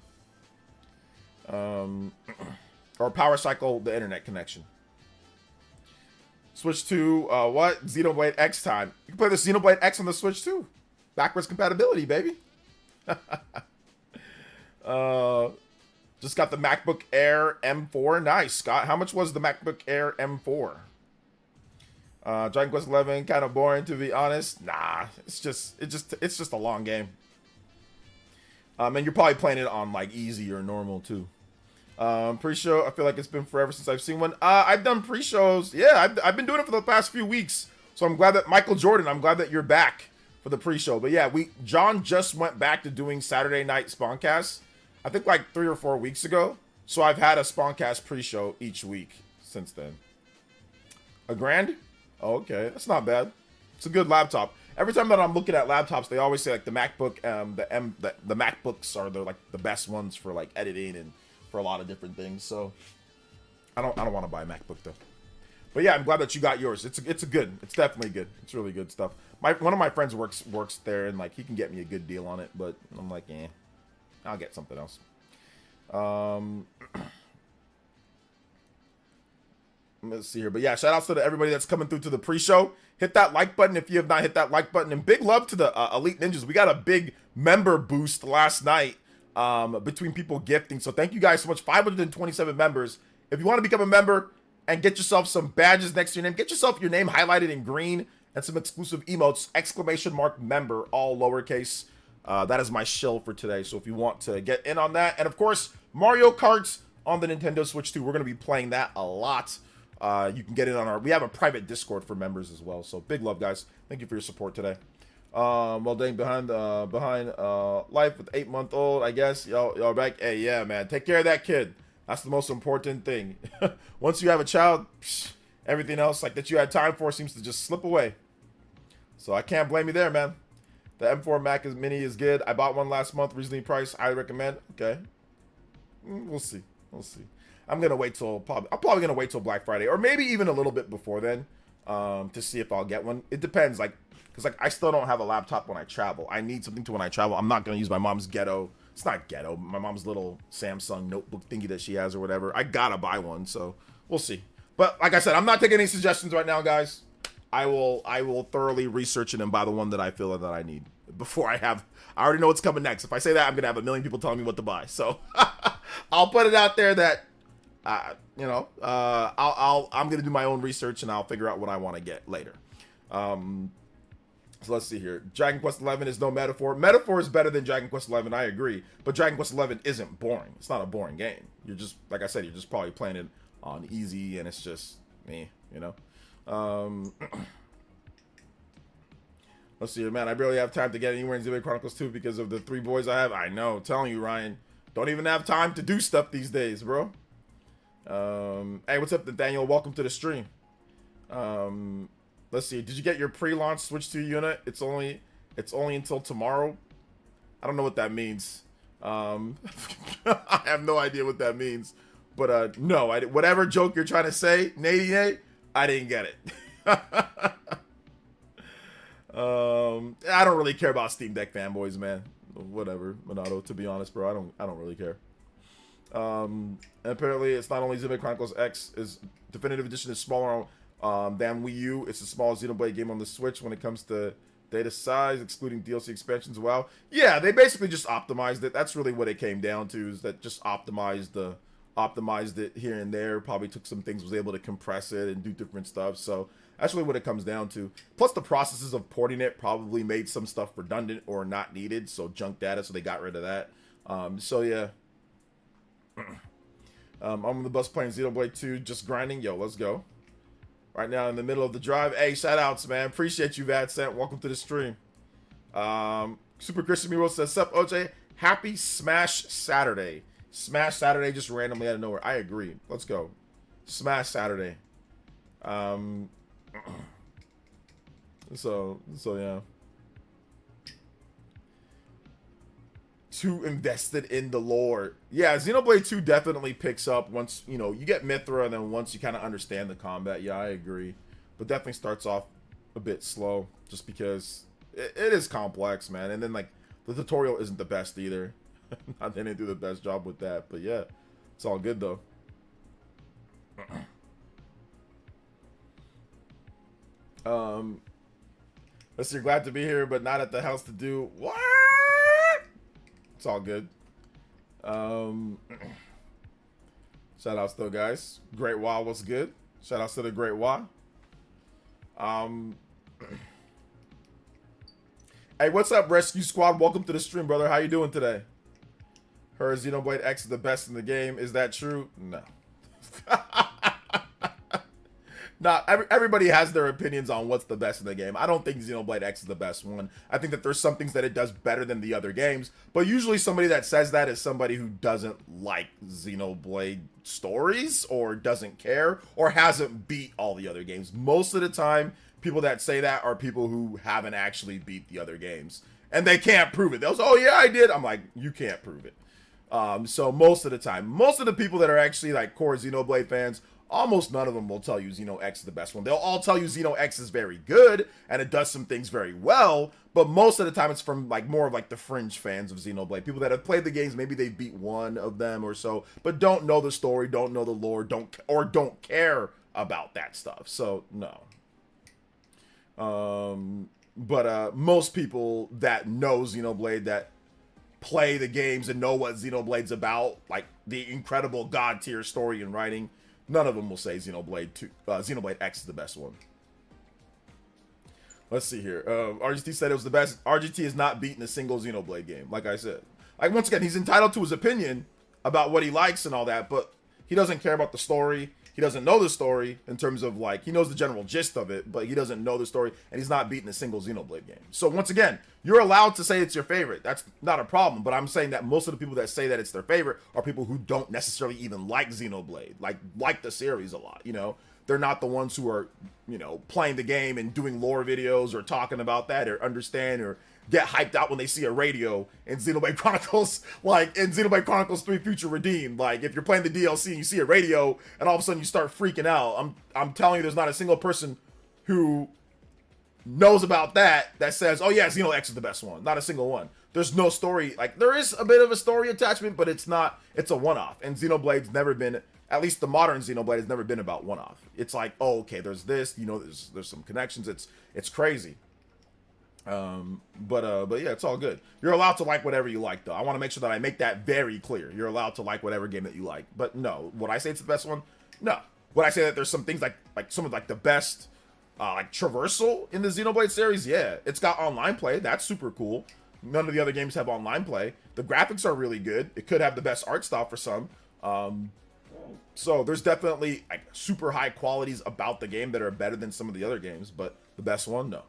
A: Or power cycle the internet connection. Switch to, what? Xenoblade X time. You can play the Xenoblade X on the Switch too. Backwards compatibility, baby. Just got the MacBook Air M4. Nice, Scott. How much was the MacBook Air M4? Dragon Quest 11, kind of boring to be honest. Nah, it's just a long game. And you're probably playing it on like easy or normal too. Pre-show, I feel like it's been forever since I've seen one. I've done pre-shows. Yeah, I've been doing it for the past few weeks. So I'm glad that Michael Jordan, I'm glad that you're back for the pre-show. But yeah, John just went back to doing Saturday night Spawncast, I think like 3 or 4 weeks ago. So I've had a Spawncast pre-show each week since then. $1,000? Oh, okay, that's not bad. It's a good laptop. Every time that I'm looking at laptops, they always say like the MacBook, the MacBooks are the best ones for like editing and for a lot of different things. So I don't want to buy a MacBook though. But yeah, I'm glad that you got yours. It's definitely good. It's really good stuff. One of my friends works there, and like he can get me a good deal on it, but I'm like, I'll get something else. Let's see here. But yeah, shout outs to everybody that's coming through to the pre-show. Hit that like button if you have not hit that like button, and big love to the Elite Ninjas. We got a big member boost last night between people gifting. So thank you guys so much. 527 members. If you want to become a member and get yourself some badges next to your name, get yourself your name highlighted in green and some exclusive emotes, !member, all lowercase. That is my shill for today. So if you want to get in on that, and of course, Mario Kart on the Nintendo Switch 2. We're going to be playing that a lot. You can get in on we have a private Discord for members as well. So big love, guys. Thank you for your support today. Well, dang, behind life with 8-month-old, I guess. Y'all back? Hey, yeah, man. Take care of that kid. That's the most important thing. Once you have a child, everything else like that you had time for seems to just slip away. So I can't blame you there, man. The M4 Mac Mini is good. I bought one last month, reasonably priced. I recommend. Okay. We'll see. I'm gonna wait till I'm probably gonna wait till Black Friday, or maybe even a little bit before then, to see if I'll get one. It depends, because I still don't have a laptop when I travel. I need something to when I travel. I'm not gonna use my mom's ghetto. It's not ghetto. My mom's little Samsung notebook thingy that she has or whatever. I gotta buy one, so we'll see. But like I said, I'm not taking any suggestions right now, guys. I will thoroughly research it and buy the one that I feel that I need before I already know what's coming next. If I say that, I'm gonna have a million people telling me what to buy. So I'll put it out there that I'm gonna do my own research and I'll figure out what I want to get later. So let's see here. Dragon Quest XI is no metaphor. Metaphor is better than Dragon Quest XI, I agree. But Dragon Quest XI isn't boring. It's not a boring game. You're just, like I said, you're just probably playing it on easy, and it's just me, you know. Let's see here, man. I barely have time to get anywhere in Xenoblade Chronicles 2 because of the 3 boys I have. I know, I'm telling you, Ryan. Don't even have time to do stuff these days, bro. Hey, what's up, Nathaniel? Welcome to the stream. Let's see. Did you get your pre-launch Switch 2 unit? It's only until tomorrow. I don't know what that means. I have no idea what that means. But no, whatever joke you're trying to say, Nady, I didn't get it. I don't really care about Steam Deck fanboys, man. Whatever, Minato. To be honest, bro, I don't really care. And apparently, it's not only Xenoblade Chronicles X is definitive edition is smaller than Wii U. It's the smallest Xenoblade game on the Switch when it comes to data size, excluding DLC expansions. Wow, yeah, they basically just optimized it. That's really what it came down to, is that just optimized it here and there. Probably took some things, was able to compress it and do different stuff. So that's really what it comes down to. Plus, the processes of porting it probably made some stuff redundant or not needed, so junk data. So they got rid of that. So yeah. I'm on the bus playing Xenoblade 2, just grinding. Yo, let's go. Right now in the middle of the drive. Hey, shout outs, man. Appreciate you, Vadsent. Welcome to the stream. Super Christian Miro says, sup, OJ? Happy Smash Saturday. Smash Saturday just randomly out of nowhere. I agree. Let's go. Smash Saturday. So yeah. Too invested in the lore. Yeah, Xenoblade 2 definitely picks up once, you know, you get Mithra, and then once you kind of understand the combat. Yeah, I agree. But definitely starts off a bit slow, just because it is complex, man. And then, like, the tutorial isn't the best either. They didn't do the best job with that. But yeah, it's all good, though. Let's see, glad to be here, but not at the house to do what? It's all good. Shout outs though, guys. Great Wa, what's good? Shout outs to the Great Wa. Hey, what's up, Rescue Squad? Welcome to the stream, brother. How you doing today? Her Xenoblade X is the best in the game. Is that true? No. Not everybody has their opinions on what's the best in the game. I don't think Xenoblade X is the best one. I think that there's some things that it does better than the other games, but usually somebody that says that is somebody who doesn't like Xenoblade stories or doesn't care or hasn't beat all the other games. Most of the time, people that say that are people who haven't actually beat the other games, and they can't prove it. They'll say, oh yeah, I did. I'm like, you can't prove it. So most of the time, most of the people that are actually like core Xenoblade fans, almost none of them will tell you Xeno X is the best one. They'll all tell you Xeno X is very good and it does some things very well, but most of the time it's from like more of like the fringe fans of Xenoblade. People that have played the games, maybe they beat one of them or so, but don't know the story, don't know the lore, don't care about that stuff. So no. But most people that know Xenoblade, that play the games and know what Xenoblade's about, like the incredible god tier story and writing, none of them will say Xenoblade X is the best one. Let's see here. RGT said it was the best. RGT has not beaten a single Xenoblade game, like I said. Like, once again, he's entitled to his opinion about what he likes and all that, but he doesn't care about the story. He doesn't know the story in terms of, like, he knows the general gist of it, but he doesn't know the story, and he's not beaten a single Xenoblade game. So, once again, you're allowed to say it's your favorite. That's not a problem, but I'm saying that most of the people that say that it's their favorite are people who don't necessarily even like Xenoblade, like the series a lot, you know? They're not the ones who are, you know, playing the game and doing lore videos or talking about that or understand or get hyped out when they see a radio in Xenoblade Chronicles, like in Xenoblade Chronicles 3 Future Redeemed. Like, if you're playing the DLC and you see a radio and all of a sudden you start freaking out, I'm telling you, there's not a single person who knows about that says, oh yeah, Xeno X is the best one. Not a single one. There's no story. Like, there is a bit of a story attachment, but it's a one-off. And Xenoblade's never been at least the modern Xenoblade has never been about one-off. It's like, oh, okay, there's this, you know, there's some connections. It's crazy. But yeah, it's all good. You're allowed to like whatever you like, though. I want to make sure that I make that very clear. You're allowed to like whatever game that you like. But no, would I say it's the best one? No. Would I say that there's some things like some of like the best like traversal in the Xenoblade series? Yeah, it's got online play. That's super cool. None of the other games have online play. The graphics are really good. It could have the best art style for some. So there's definitely like super high qualities about the game that are better than some of the other games, but the best one, no.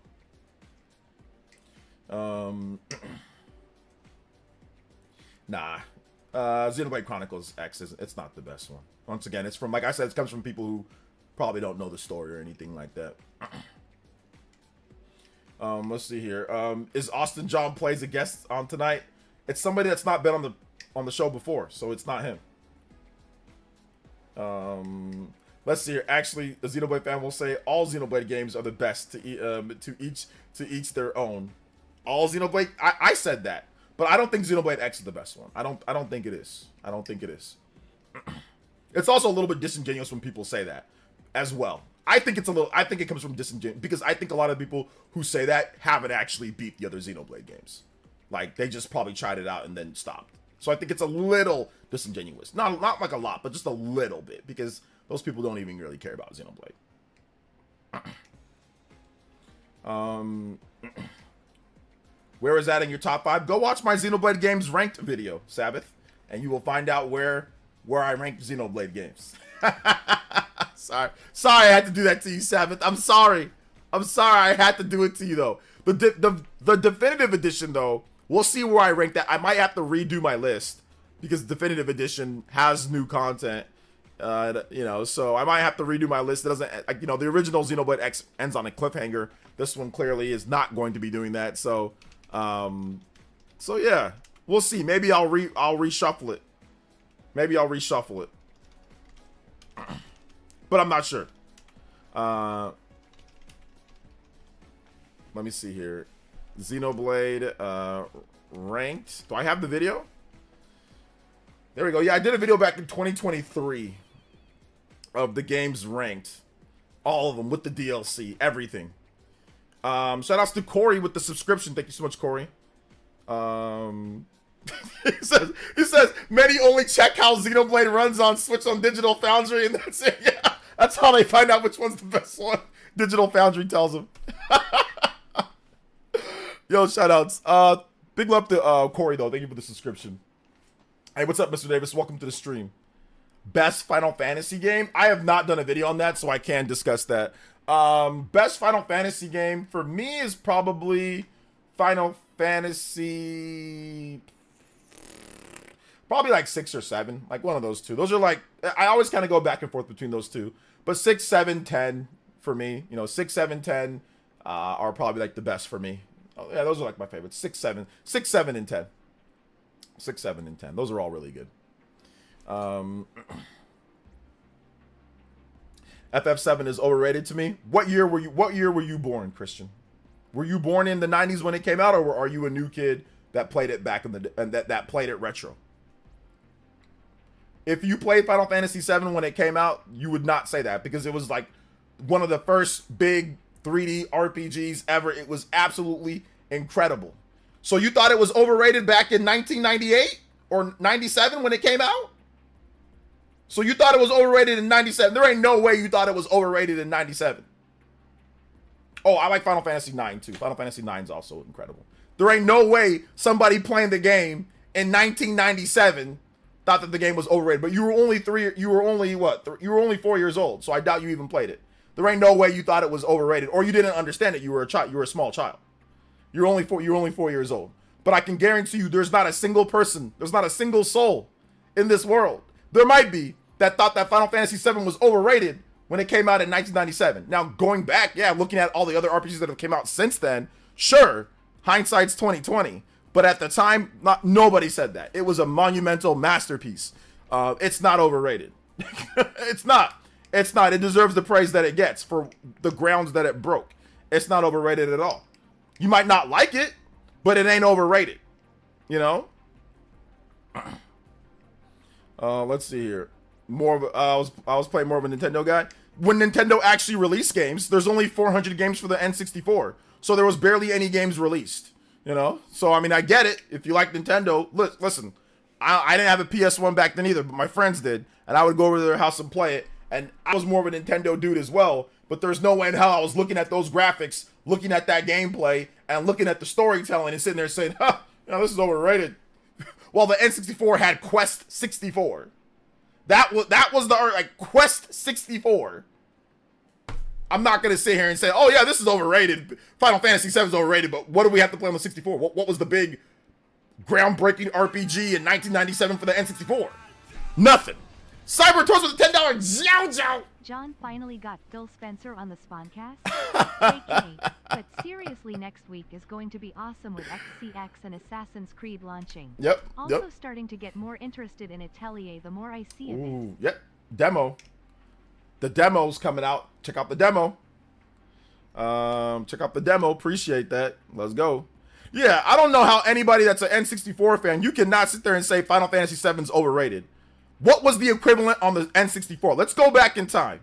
A: Nah. Xenoblade Chronicles X it's not the best one. Once again, it's from, like I said, it comes from people who probably don't know the story or anything like that. Let's see here. Is Austin John Plays a guest on tonight? It's somebody that's not been on the show before, so it's not him. Let's see here. Actually, a Xenoblade fan will say all Xenoblade games are the best to each their own. All Xenoblade, I said that, but I don't think Xenoblade X is the best one. I don't think it is. I don't think it is. It's also a little bit disingenuous when people say that as well. I think it comes from disingenuous because I think a lot of people who say that haven't actually beat the other Xenoblade games. Like, they just probably tried it out and then stopped. So I think it's a little disingenuous. Not like a lot, but just a little bit, because those people don't even really care about Xenoblade. Where is that in your top 5? Go watch my Xenoblade games ranked video, Sabbath, and you will find out where I ranked Xenoblade games. Sorry, I had to do that to you, Sabbath. I'm sorry. I had to do it to you, though. The definitive edition, though, we'll see where I rank that. I might have to redo my list because definitive edition has new content. So I might have to redo my list. It doesn't, the original Xenoblade X ends on a cliffhanger. This one clearly is not going to be doing that. So yeah, we'll see. Maybe I'll reshuffle it. But I'm not sure. Let me see here. Xenoblade ranked. Do I have the video? There we go. Yeah, I did a video back in 2023 of the games ranked. All of them with the DLC, everything. Shout outs to Corey with the subscription. Thank you so much, Corey. He says many only check how Xenoblade runs on Switch on Digital Foundry, and that's it. Yeah, that's how they find out which one's the best one. Digital Foundry tells them. Yo, shout outs. Big love to Corey, though. Thank you for the subscription. Hey, what's up, Mr. Davis? Welcome to the stream. Best Final Fantasy game? I have not done a video on that, so I can discuss that. Best Final Fantasy game for me is probably Final Fantasy... Probably like 6 or 7. Like one of those two. Those are like... I always kind of go back and forth between those two. But 6, 7, 10 for me. 6, 7, 10 are probably like the best for me. Oh, yeah, those are like my favorites. 6, 7, and 10. 6, 7, and 10. Those are all really good. FF7 is overrated to me. What year were you born, Christian? Were you born in the 90s when it came out, or are you a new kid that played it back in the that played it retro? If you played Final Fantasy VII when it came out, you would not say that, because it was like one of the first big 3D RPGs ever. It was absolutely incredible. So you thought it was overrated back in 1998 or 97 when it came out? So you thought it was overrated in 97. There ain't no way you thought it was overrated in 97. Oh, I like Final Fantasy 9 too. Final Fantasy 9 is also incredible. There ain't no way somebody playing the game in 1997 thought that the game was overrated. But you were only 4 years old. So I doubt you even played it. There ain't no way you thought it was overrated, or you didn't understand it. You were a child. You were a small child. You're only 4 years old. But I can guarantee you there's not a single person, there's not a single soul in this world. There might be that thought that Final Fantasy VII was overrated when it came out in 1997. Now, going back, yeah, looking at all the other RPGs that have came out since then, sure, hindsight's 2020. But at the time, nobody said that. It was a monumental masterpiece. It's not overrated. It's not. It's not. It deserves the praise that it gets for the grounds that it broke. It's not overrated at all. You might not like it, but it ain't overrated. You know? Let's see here. more of I was playing more of a Nintendo guy. When Nintendo actually released games, there's only 400 games for the N64, so there was barely any games released. You know, so I mean, I get it. If you like Nintendo, listen, I didn't have a PS1 back then either, but my friends did, and I would go over to their house and play it. And I was more of a Nintendo dude as well, but there's no way in hell I was looking at those graphics, looking at that gameplay, and looking at the storytelling and sitting there saying, "Huh, you know, this is overrated." Well, the N64 had Quest 64. That was the like Quest 64. I'm not gonna sit here and say, "Oh yeah, this is overrated. Final Fantasy VII is overrated." But what do we have to play on the 64? What was the big groundbreaking RPG in 1997 for the N64? Nothing. Cyber Toys with a $10 Zhao.
B: John finally got Phil Spencer on the Spawncast. JK, but seriously, next week is going to be awesome with XCX and Assassin's Creed launching.
A: Yep.
B: Also starting to get more interested in Atelier the more I see of it.
A: Ooh, yep. Demo. The demo's coming out. Check out the demo. Check out the demo. Appreciate that. Let's go. Yeah, I don't know how anybody that's an N64 fan, you cannot sit there and say Final Fantasy VII is overrated. What was the equivalent on the N64? Let's go back in time.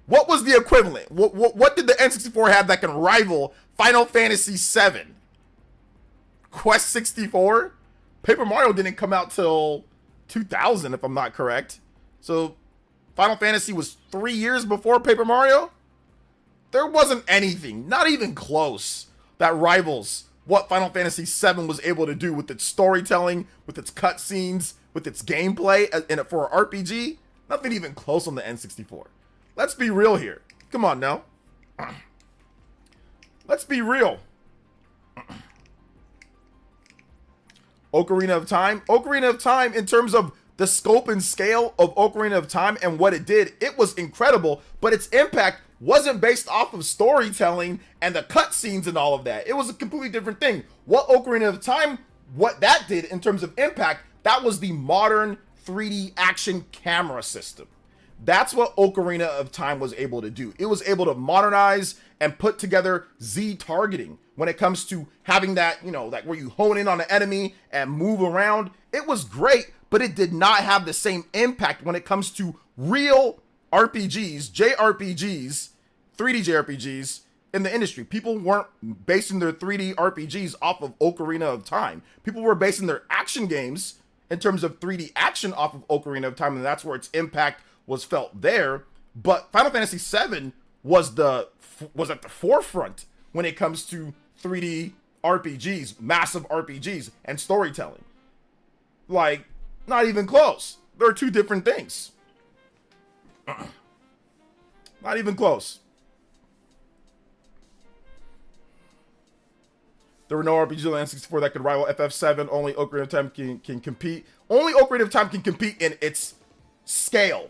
A: What was the equivalent? What did the N64 have that can rival Final Fantasy VII? Quest 64? Paper Mario didn't come out till 2000, if I'm not correct. So Final Fantasy was 3 years before Paper Mario? There wasn't anything, not even close, that rivals what Final Fantasy VII was able to do with its storytelling, with its cutscenes, with its gameplay, and for an RPG. Nothing even close on the N64. Let's be real here. Come on now. Let's be real. Ocarina of Time. Ocarina of Time, in terms of the scope and scale of Ocarina of Time and what it did, it was incredible, but its impact wasn't based off of storytelling and the cutscenes and all of that. It was a completely different thing. What Ocarina of Time, what that did in terms of impact, that was the modern 3D action camera system. That's what Ocarina of Time was able to do. It was able to modernize and put together Z targeting when it comes to having that, you know, like where you hone in on an enemy and move around. It was great, but it did not have the same impact when it comes to real RPGs, JRPGs, 3D JRPGs in the industry. People weren't basing their 3D RPGs off of Ocarina of Time. People were basing their action games in terms of 3D action off of Ocarina of Time, and that's where its impact was felt there. But Final Fantasy VII was at the forefront when it comes to 3D RPGs, massive RPGs, and storytelling. Like, not even close. They're two different things. Not even close. There were no RPGs on the N64 that could rival FF7. Only Ocarina of Time can compete. Only Ocarina of Time can compete in its scale.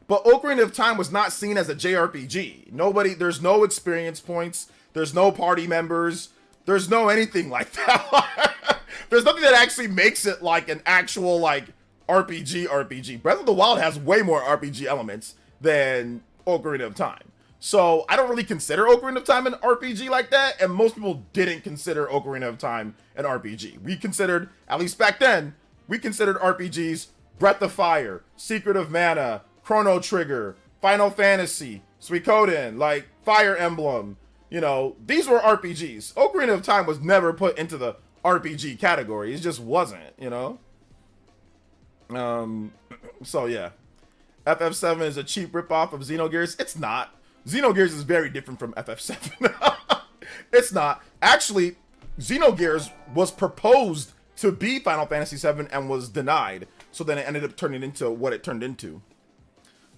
A: But Ocarina of Time was not seen as a JRPG. There's no experience points. There's no party members. There's no anything like that. There's nothing that actually makes it like an actual like RPG. Breath of the Wild has way more RPG elements than Ocarina of Time. So I don't really consider Ocarina of Time an RPG like that, and most people didn't consider Ocarina of Time an RPG. We considered, at least back then, we considered RPGs Breath of Fire, Secret of Mana, Chrono Trigger, Final Fantasy, Suikoden, like Fire Emblem. You know, these were RPGs. Ocarina of Time was never put into the RPG category. It just wasn't, you know? So yeah. FF7 is a cheap ripoff of Xenogears. It's not. Xenogears is very different from FF7. It's not. Actually, Xenogears was proposed to be Final Fantasy VII and was denied. So then it ended up turning into what it turned into.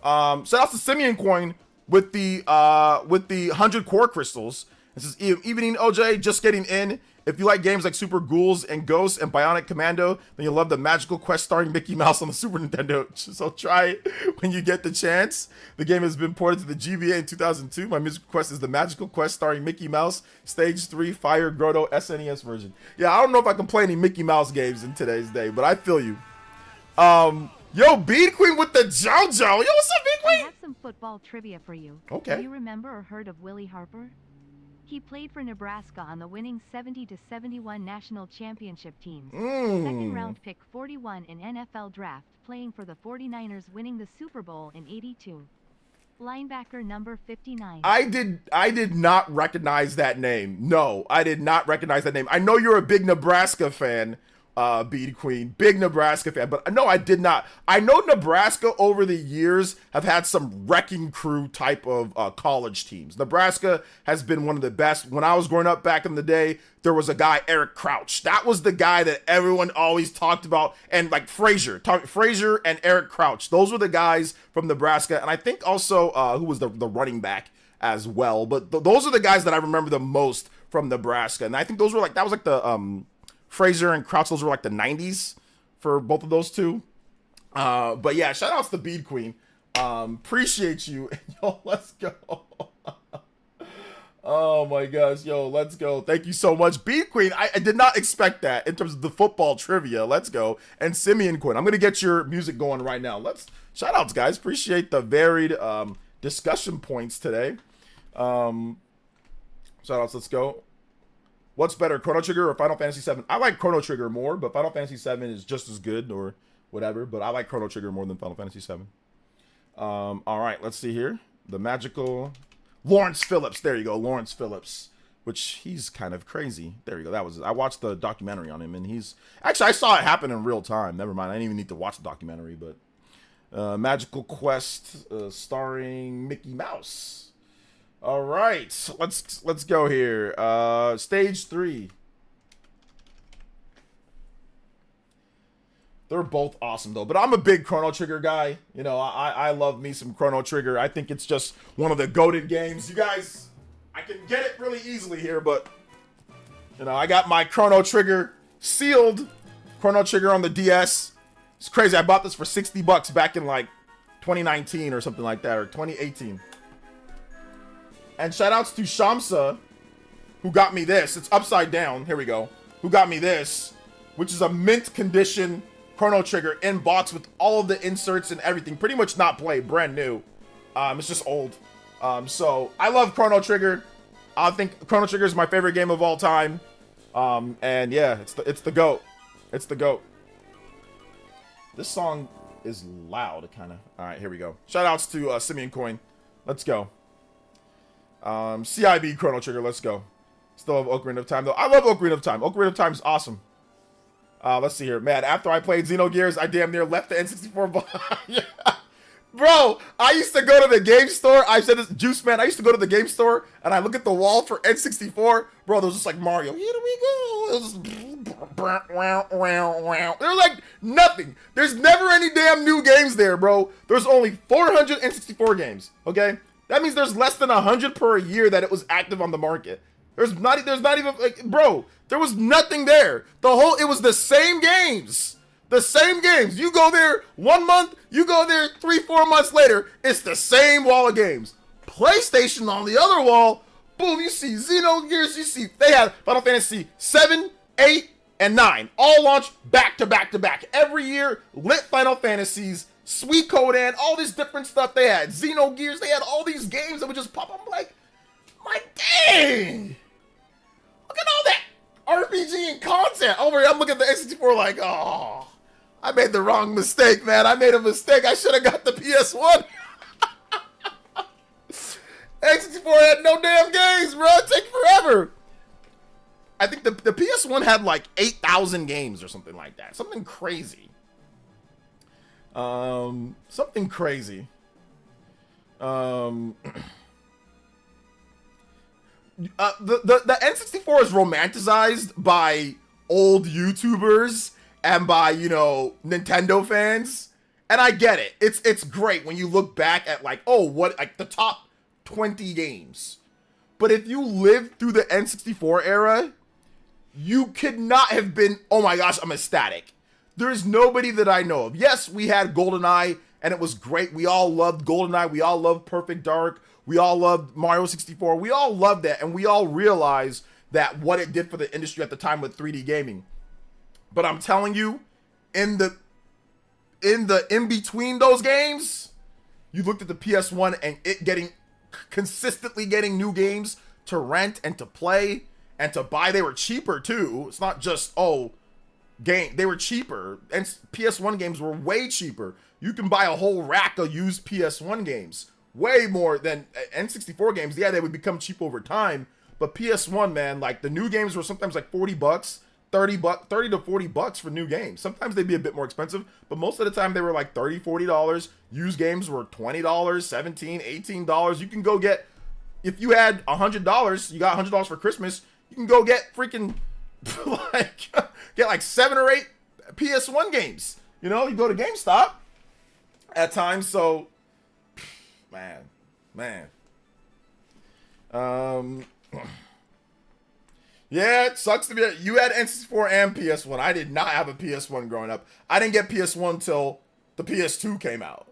A: So that's the Simeon coin with the 100 core crystals. This is Evening OJ, just getting in. If you like games like Super Ghouls and Ghosts and Bionic Commando, then you'll love the Magical Quest starring Mickey Mouse on the Super Nintendo. So try it when you get the chance. The game has been ported to the GBA in 2002. My musical quest is the Magical Quest starring Mickey Mouse, Stage 3, Fire Grotto, SNES version. Yeah, I don't know if I can play any Mickey Mouse games in today's day, but I feel you. Yo, Bead Queen with the JoJo. Yo, what's up, Bead
B: I
A: Queen?
B: have some football trivia for you.
A: Okay.
B: Do you remember or heard of Willie Harper? He played for Nebraska on the winning 70-71 national championship teams. Second round pick 41 in NFL draft, playing for the 49ers winning the Super Bowl in '82. Linebacker number 59.
A: I did not recognize that name. No, I did not recognize that name. I know you're a big Nebraska fan, Bead Queen. Big Nebraska fan. But no, I did not. I know Nebraska over the years have had some wrecking crew type of college teams. Nebraska has been one of the best. When I was growing up back in the day, there was a guy, Eric Crouch. That was the guy that everyone always talked about. And like Frazier and Eric Crouch. Those were the guys from Nebraska. And I think also who was the running back as well. But those are the guys that I remember the most from Nebraska. And I think those were like, that was like the Frazier and Crouch. Those were like the 90s for both of those two. But yeah, shout outs to Bead Queen. Appreciate you. Yo, let's go. Oh my gosh, yo, let's go. Thank you so much. Bead Queen, I did not expect that in terms of the football trivia. Let's go. And Simeon Quinn, I'm going to get your music going right now. Shout outs, guys. Appreciate the varied discussion points today. Shout outs, let's go. What's better, Chrono Trigger or Final Fantasy VII? I like Chrono Trigger more, but Final Fantasy VII is just as good or whatever. But I like Chrono Trigger more than Final Fantasy VII. All right, let's see here. The magical Lawrence Phillips. There you go, Lawrence Phillips. Which he's kind of crazy. There you go. That was it. I watched the documentary on him, and he's actually I saw it happen in real time. Never mind. I didn't even need to watch the documentary, but Magical Quest starring Mickey Mouse. All right, let's go here. Stage 3. They're both awesome though, but I'm a big Chrono Trigger guy. You know, I love me some Chrono Trigger. I think it's just one of the goated games. You guys, I can get it really easily here, but you know, I got my Chrono Trigger sealed Chrono Trigger on the DS. It's crazy. I bought this for $60 back in like 2019 or something like that, or 2018. And shout outs to Shamsa, who got me this. It's upside down. Here we go. Who got me this, which is a mint condition Chrono Trigger in box with all of the inserts and everything. Pretty much not played, brand new. It's just old. So I love Chrono Trigger. I think Chrono Trigger is my favorite game of all time. And yeah, it's the GOAT. It's the GOAT. This song is loud, kind of. All right, here we go. Shout outs to Simeon Coin. Let's go. CIB Chrono Trigger, let's go. Still have Ocarina of Time, though. I love Ocarina of Time. Ocarina of Time is awesome. Let's see here. Man, after I played Xenogears, I damn near left the N64 behind. Yeah. Bro, I used to go to the game store. I said this, Juice Man, I used to go to the game store, and I look at the wall for N64. Bro, there was just like Mario. Here we go. It was there's like nothing. There's never any damn new games there, bro. There's only 400 N64 games, okay? That means there's less than 100 per year that it was active on the market. There's not even like, bro, there was nothing there. It was the same games. The same games. You go there 1 month, you go there 3-4 months later, it's the same wall of games. PlayStation on the other wall, boom, you see Xenogears, you see, they had Final Fantasy 7, 8, and 9. All launched back to back to back. Every year, lit Final Fantasies, Sweet Codan, all this different stuff they had. Xenogears, they had all these games that would just pop up. I'm like, my dang. Look at all that RPG and content. Over here, I'm looking at the N64 like, oh, I made the wrong mistake, man. I made a mistake. I should have got the PS1. N64 had no damn games, bro. It take forever. I think the PS1 had like 8,000 games or something like that. Something crazy. Something crazy. The N64 is romanticized by old YouTubers and by, you know, Nintendo fans. And I get it. It's great when you look back at like, oh, what, like the top 20 games. But if you lived through the N64 era, you could not have been, oh my gosh, I'm ecstatic. There's nobody that I know of. Yes, we had GoldenEye, and it was great. We all loved GoldenEye. We all loved Perfect Dark. We all loved Mario 64. We all loved that, and we all realized that what it did for the industry at the time with 3D gaming. But I'm telling you, in between those games, you looked at the PS1 and it consistently getting new games to rent and to play and to buy. They were cheaper too. It's not just, oh, they were cheaper, and PS1 games were way cheaper. You can buy a whole rack of used PS1 games, way more than N64 games. Yeah, they would become cheap over time, but PS1, man, like the new games were sometimes like $40, $30 to $40 for new games. Sometimes they'd be a bit more expensive, but most of the time they were like $30, $40. Used games were $20, $17, $18. You can go get, if you had $100, you got $100 for Christmas, you can go get freaking like get like 7 or 8 PS1 games. You know, you go to GameStop at times. So man. Yeah, it sucks to be. You had N64 and PS1. I did not have a PS1 growing up. I didn't get PS1 till the PS2 came out.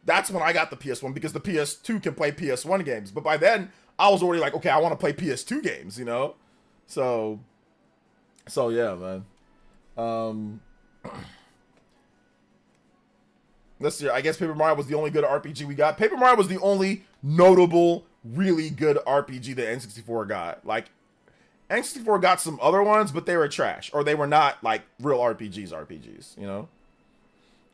A: That's when I got the PS1 because the PS2 can play PS1 games. But by then, I was already like, okay, I want to play PS2 games, you know? So yeah, man. Let's see. I guess Paper Mario was the only good RPG we got. Paper Mario was the only notable, really good RPG that N64 got. Like, N64 got some other ones, but they were trash. Or they were not, like, real RPGs, you know?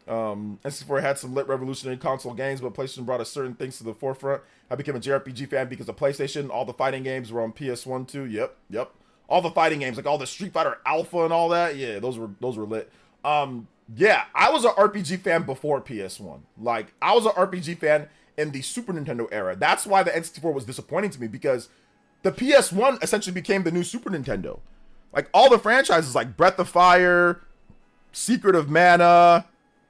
A: N64 had some lit revolutionary console games, but PlayStation brought a certain things to the forefront. I became a JRPG fan because of PlayStation. All the fighting games were on PS1 too. Yep. All the fighting games, like all the Street Fighter Alpha and all that. Yeah, those were lit. Yeah, I was an RPG fan before PS1. Like, I was an RPG fan in the Super Nintendo era. That's why the N64 was disappointing to me, because the PS1 essentially became the new Super Nintendo. Like, all the franchises like Breath of Fire, Secret of Mana,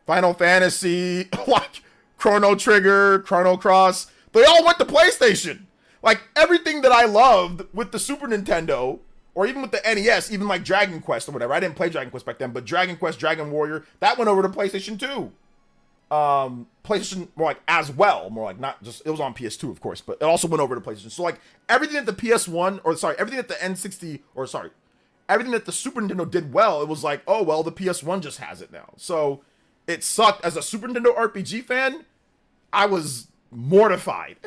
A: Final Fantasy, like Chrono Trigger, Chrono Cross, they all went to PlayStation. Like, everything that I loved with the Super Nintendo, or even with the NES, even like Dragon Quest or whatever. I didn't play Dragon Quest back then, but Dragon Quest, Dragon Warrior, that went over to PlayStation 2. PlayStation, more like as well, more like not just, it was on PS2, of course, but it also went over to PlayStation. So like, everything that the PS1, or sorry, everything that the N60, or sorry, everything that the Super Nintendo did well, it was like, oh, well, the PS1 just has it now. So it sucked. As a Super Nintendo RPG fan, I was mortified.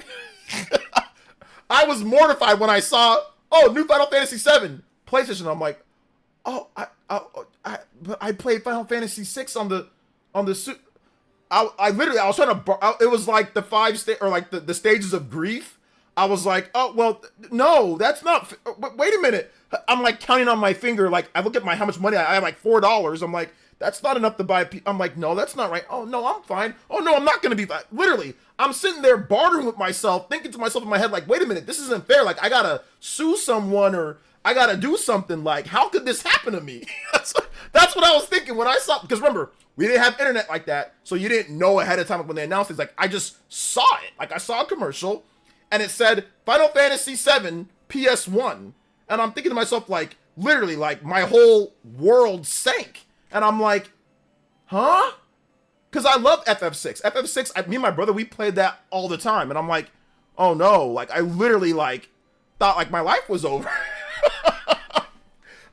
A: I was mortified when I saw, oh, new Final Fantasy VII, PlayStation. I'm like, oh, but I played Final Fantasy VI on the I literally, I was trying to, it was like the the stages of grief. I was like, oh, well, no, that's not, wait a minute. I'm like counting on my finger. Like, I look at how much money I have, like $4. I'm like, that's not enough to buy I'm like, no, that's not right. Oh, no, I'm fine. Oh, no, I'm not going to be fine. Literally, I'm sitting there bartering with myself, thinking to myself in my head, like, wait a minute, this isn't fair. Like, I got to sue someone, or I got to do something. Like, how could this happen to me? That's what I was thinking when I saw, because remember, we didn't have internet like that, so you didn't know ahead of time when they announced it. Like, I just saw it. Like, I saw a commercial, and it said, Final Fantasy VII PS1. And I'm thinking to myself, like, literally, like, my whole world sank. And I'm like, huh? Because I love FF6. FF6, me and my brother, we played that all the time. And I'm like, oh no. Like, I literally, like, thought, like, my life was over.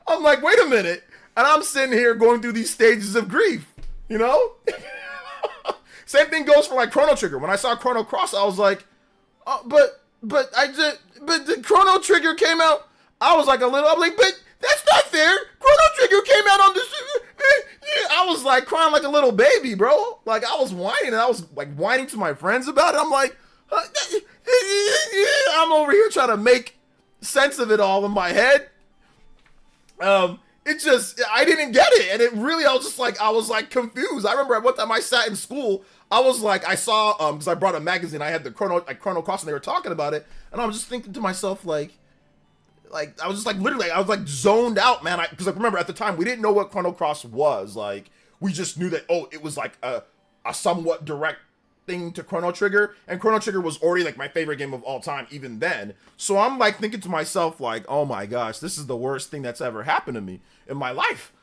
A: I'm like, wait a minute. And I'm sitting here going through these stages of grief, you know? Same thing goes for, like, Chrono Trigger. When I saw Chrono Cross, I was like, oh, but the Chrono Trigger came out. I was like I'm like, but that's not fair. Chrono Trigger came out on this. I was like crying like a little baby, bro. Like, I was whining, and I was like whining to my friends about it. I'm like, I'm over here trying to make sense of it all in my head. It just, I didn't get it. And it really, I was like confused. I remember at one time I sat in school, I was like, I saw, because I brought a magazine, I had the Chrono Cross, and they were talking about it. And I was just thinking to myself, like, I was just like, literally, I was like zoned out, man. Because like, remember at the time, we didn't know what Chrono Cross was. Like, we just knew that, oh, it was like a somewhat direct thing to Chrono Trigger. And Chrono Trigger was already like my favorite game of all time, even then. So I'm like thinking to myself, like, oh my gosh, this is the worst thing that's ever happened to me in my life.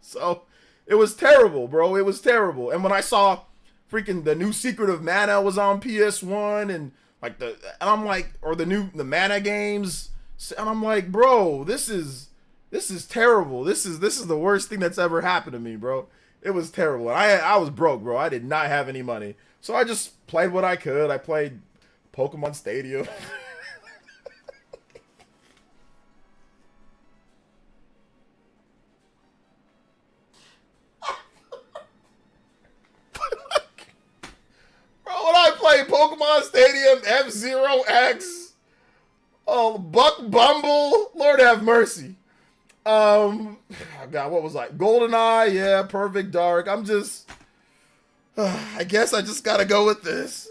A: So it was terrible, bro. It was terrible. And when I saw freaking the new Secret of Mana was on PS1, and like and I'm like, or the Mana games, and I'm like, bro, this is terrible. This is the worst thing that's ever happened to me, bro. It was terrible. And I was broke, bro. I did not have any money, so I just played what I could. I played Pokemon Stadium. Pokemon Stadium, F-Zero X, oh, Buck Bumble, Lord have mercy. God, what was like GoldenEye? Yeah, Perfect Dark. I'm just, I guess I just gotta go with this.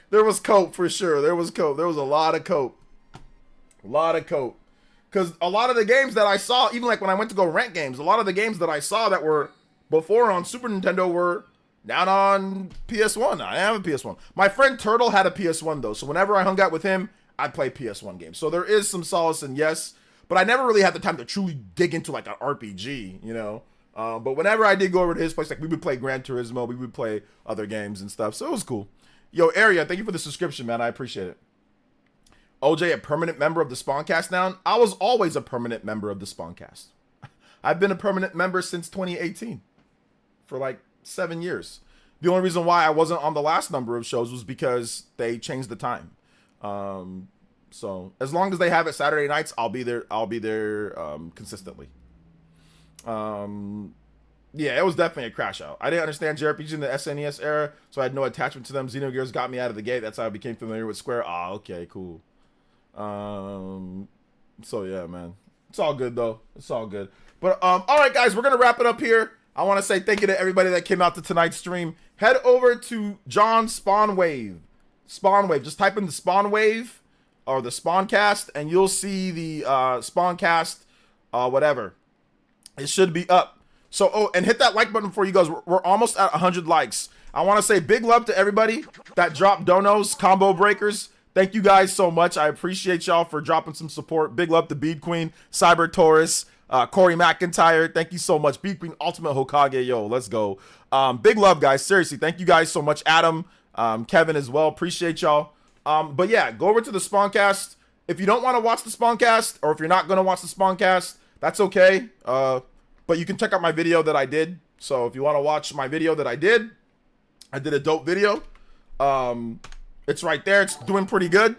A: There was cope for sure. There was cope. There was a lot of cope. A lot of cope. Because a lot of the games that I saw, even like when I went to go rent games, a lot of the games that I saw that were before on Super Nintendo were down on PS1. I have a PS1. My friend Turtle had a PS1 though, so whenever I hung out with him, I'd play PS1 games. So there is some solace in yes, but I never really had the time to truly dig into like an RPG, you know? But whenever I did go over to his place, like we would play Gran Turismo, we would play other games and stuff, so it was cool. Yo, Area, thank you for the subscription, man. I appreciate it. OJ, a permanent member of the Spawncast now? I was always a permanent member of the Spawncast. I've been a permanent member since 2018 for like 7 years. The only reason why I wasn't on the last number of shows was because they changed the time. So as long as they have it Saturday nights, I'll be there. I'll be there consistently. Yeah, it was definitely a crash out. I didn't understand JRPGs in the SNES era, so I had no attachment to them. Xenogears got me out of the gate. That's how I became familiar with Square. Ah, okay, cool. So yeah, man, it's all good though. It's all good. But all right, guys, we're gonna wrap it up here. I want to say thank you to everybody that came out to tonight's stream. Head over to John Spawnwave. Spawnwave. Just type in the Spawnwave or the Spawncast, and you'll see the Spawncast. Whatever. It should be up. So, oh, and hit that like button before you guys. We're almost at 100 likes. I want to say big love to everybody that dropped donos, combo breakers. Thank you guys so much. I appreciate y'all for dropping some support. Big love to Bead Queen, Cyber Taurus, Corey McIntyre. Thank you so much. Bead Queen, Ultimate Hokage. Yo, let's go. Big love, guys. Seriously, thank you guys so much. Adam, Kevin as well. Appreciate y'all. But yeah, go over to the Spawncast. If you don't want to watch the Spawncast, or if you're not going to watch the Spawncast, that's okay. But you can check out my video that I did. So if you want to watch my video that I did a dope video. It's right there. It's doing pretty good.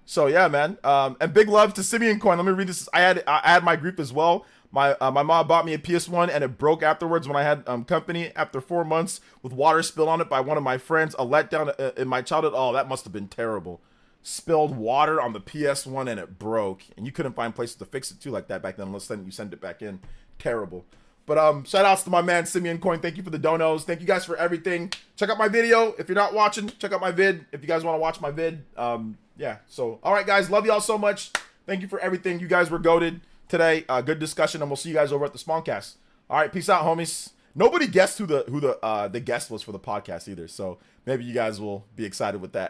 A: So yeah, man. And big love to Simeon Coin. Let me read this. I had my group as well. My mom bought me a PS1 and it broke afterwards when I had company after 4 months with water spilled on it by one of my friends. A letdown in my childhood. Oh, that must have been terrible. Spilled water on the PS1 and it broke. And you couldn't find places to fix it too like that back then unless then you send it back in. Terrible. But shout outs to my man Simeon Coin. Thank you for the donos. Thank you guys for everything. Check out my video. If you're not watching, check out my vid. If you guys want to watch my vid. Yeah. So all right, guys. Love y'all so much. Thank you for everything. You guys were goated today. Good discussion, and we'll see you guys over at the Spawncast. All right, peace out, homies. Nobody guessed who the guest was for the podcast either. So maybe you guys will be excited with that.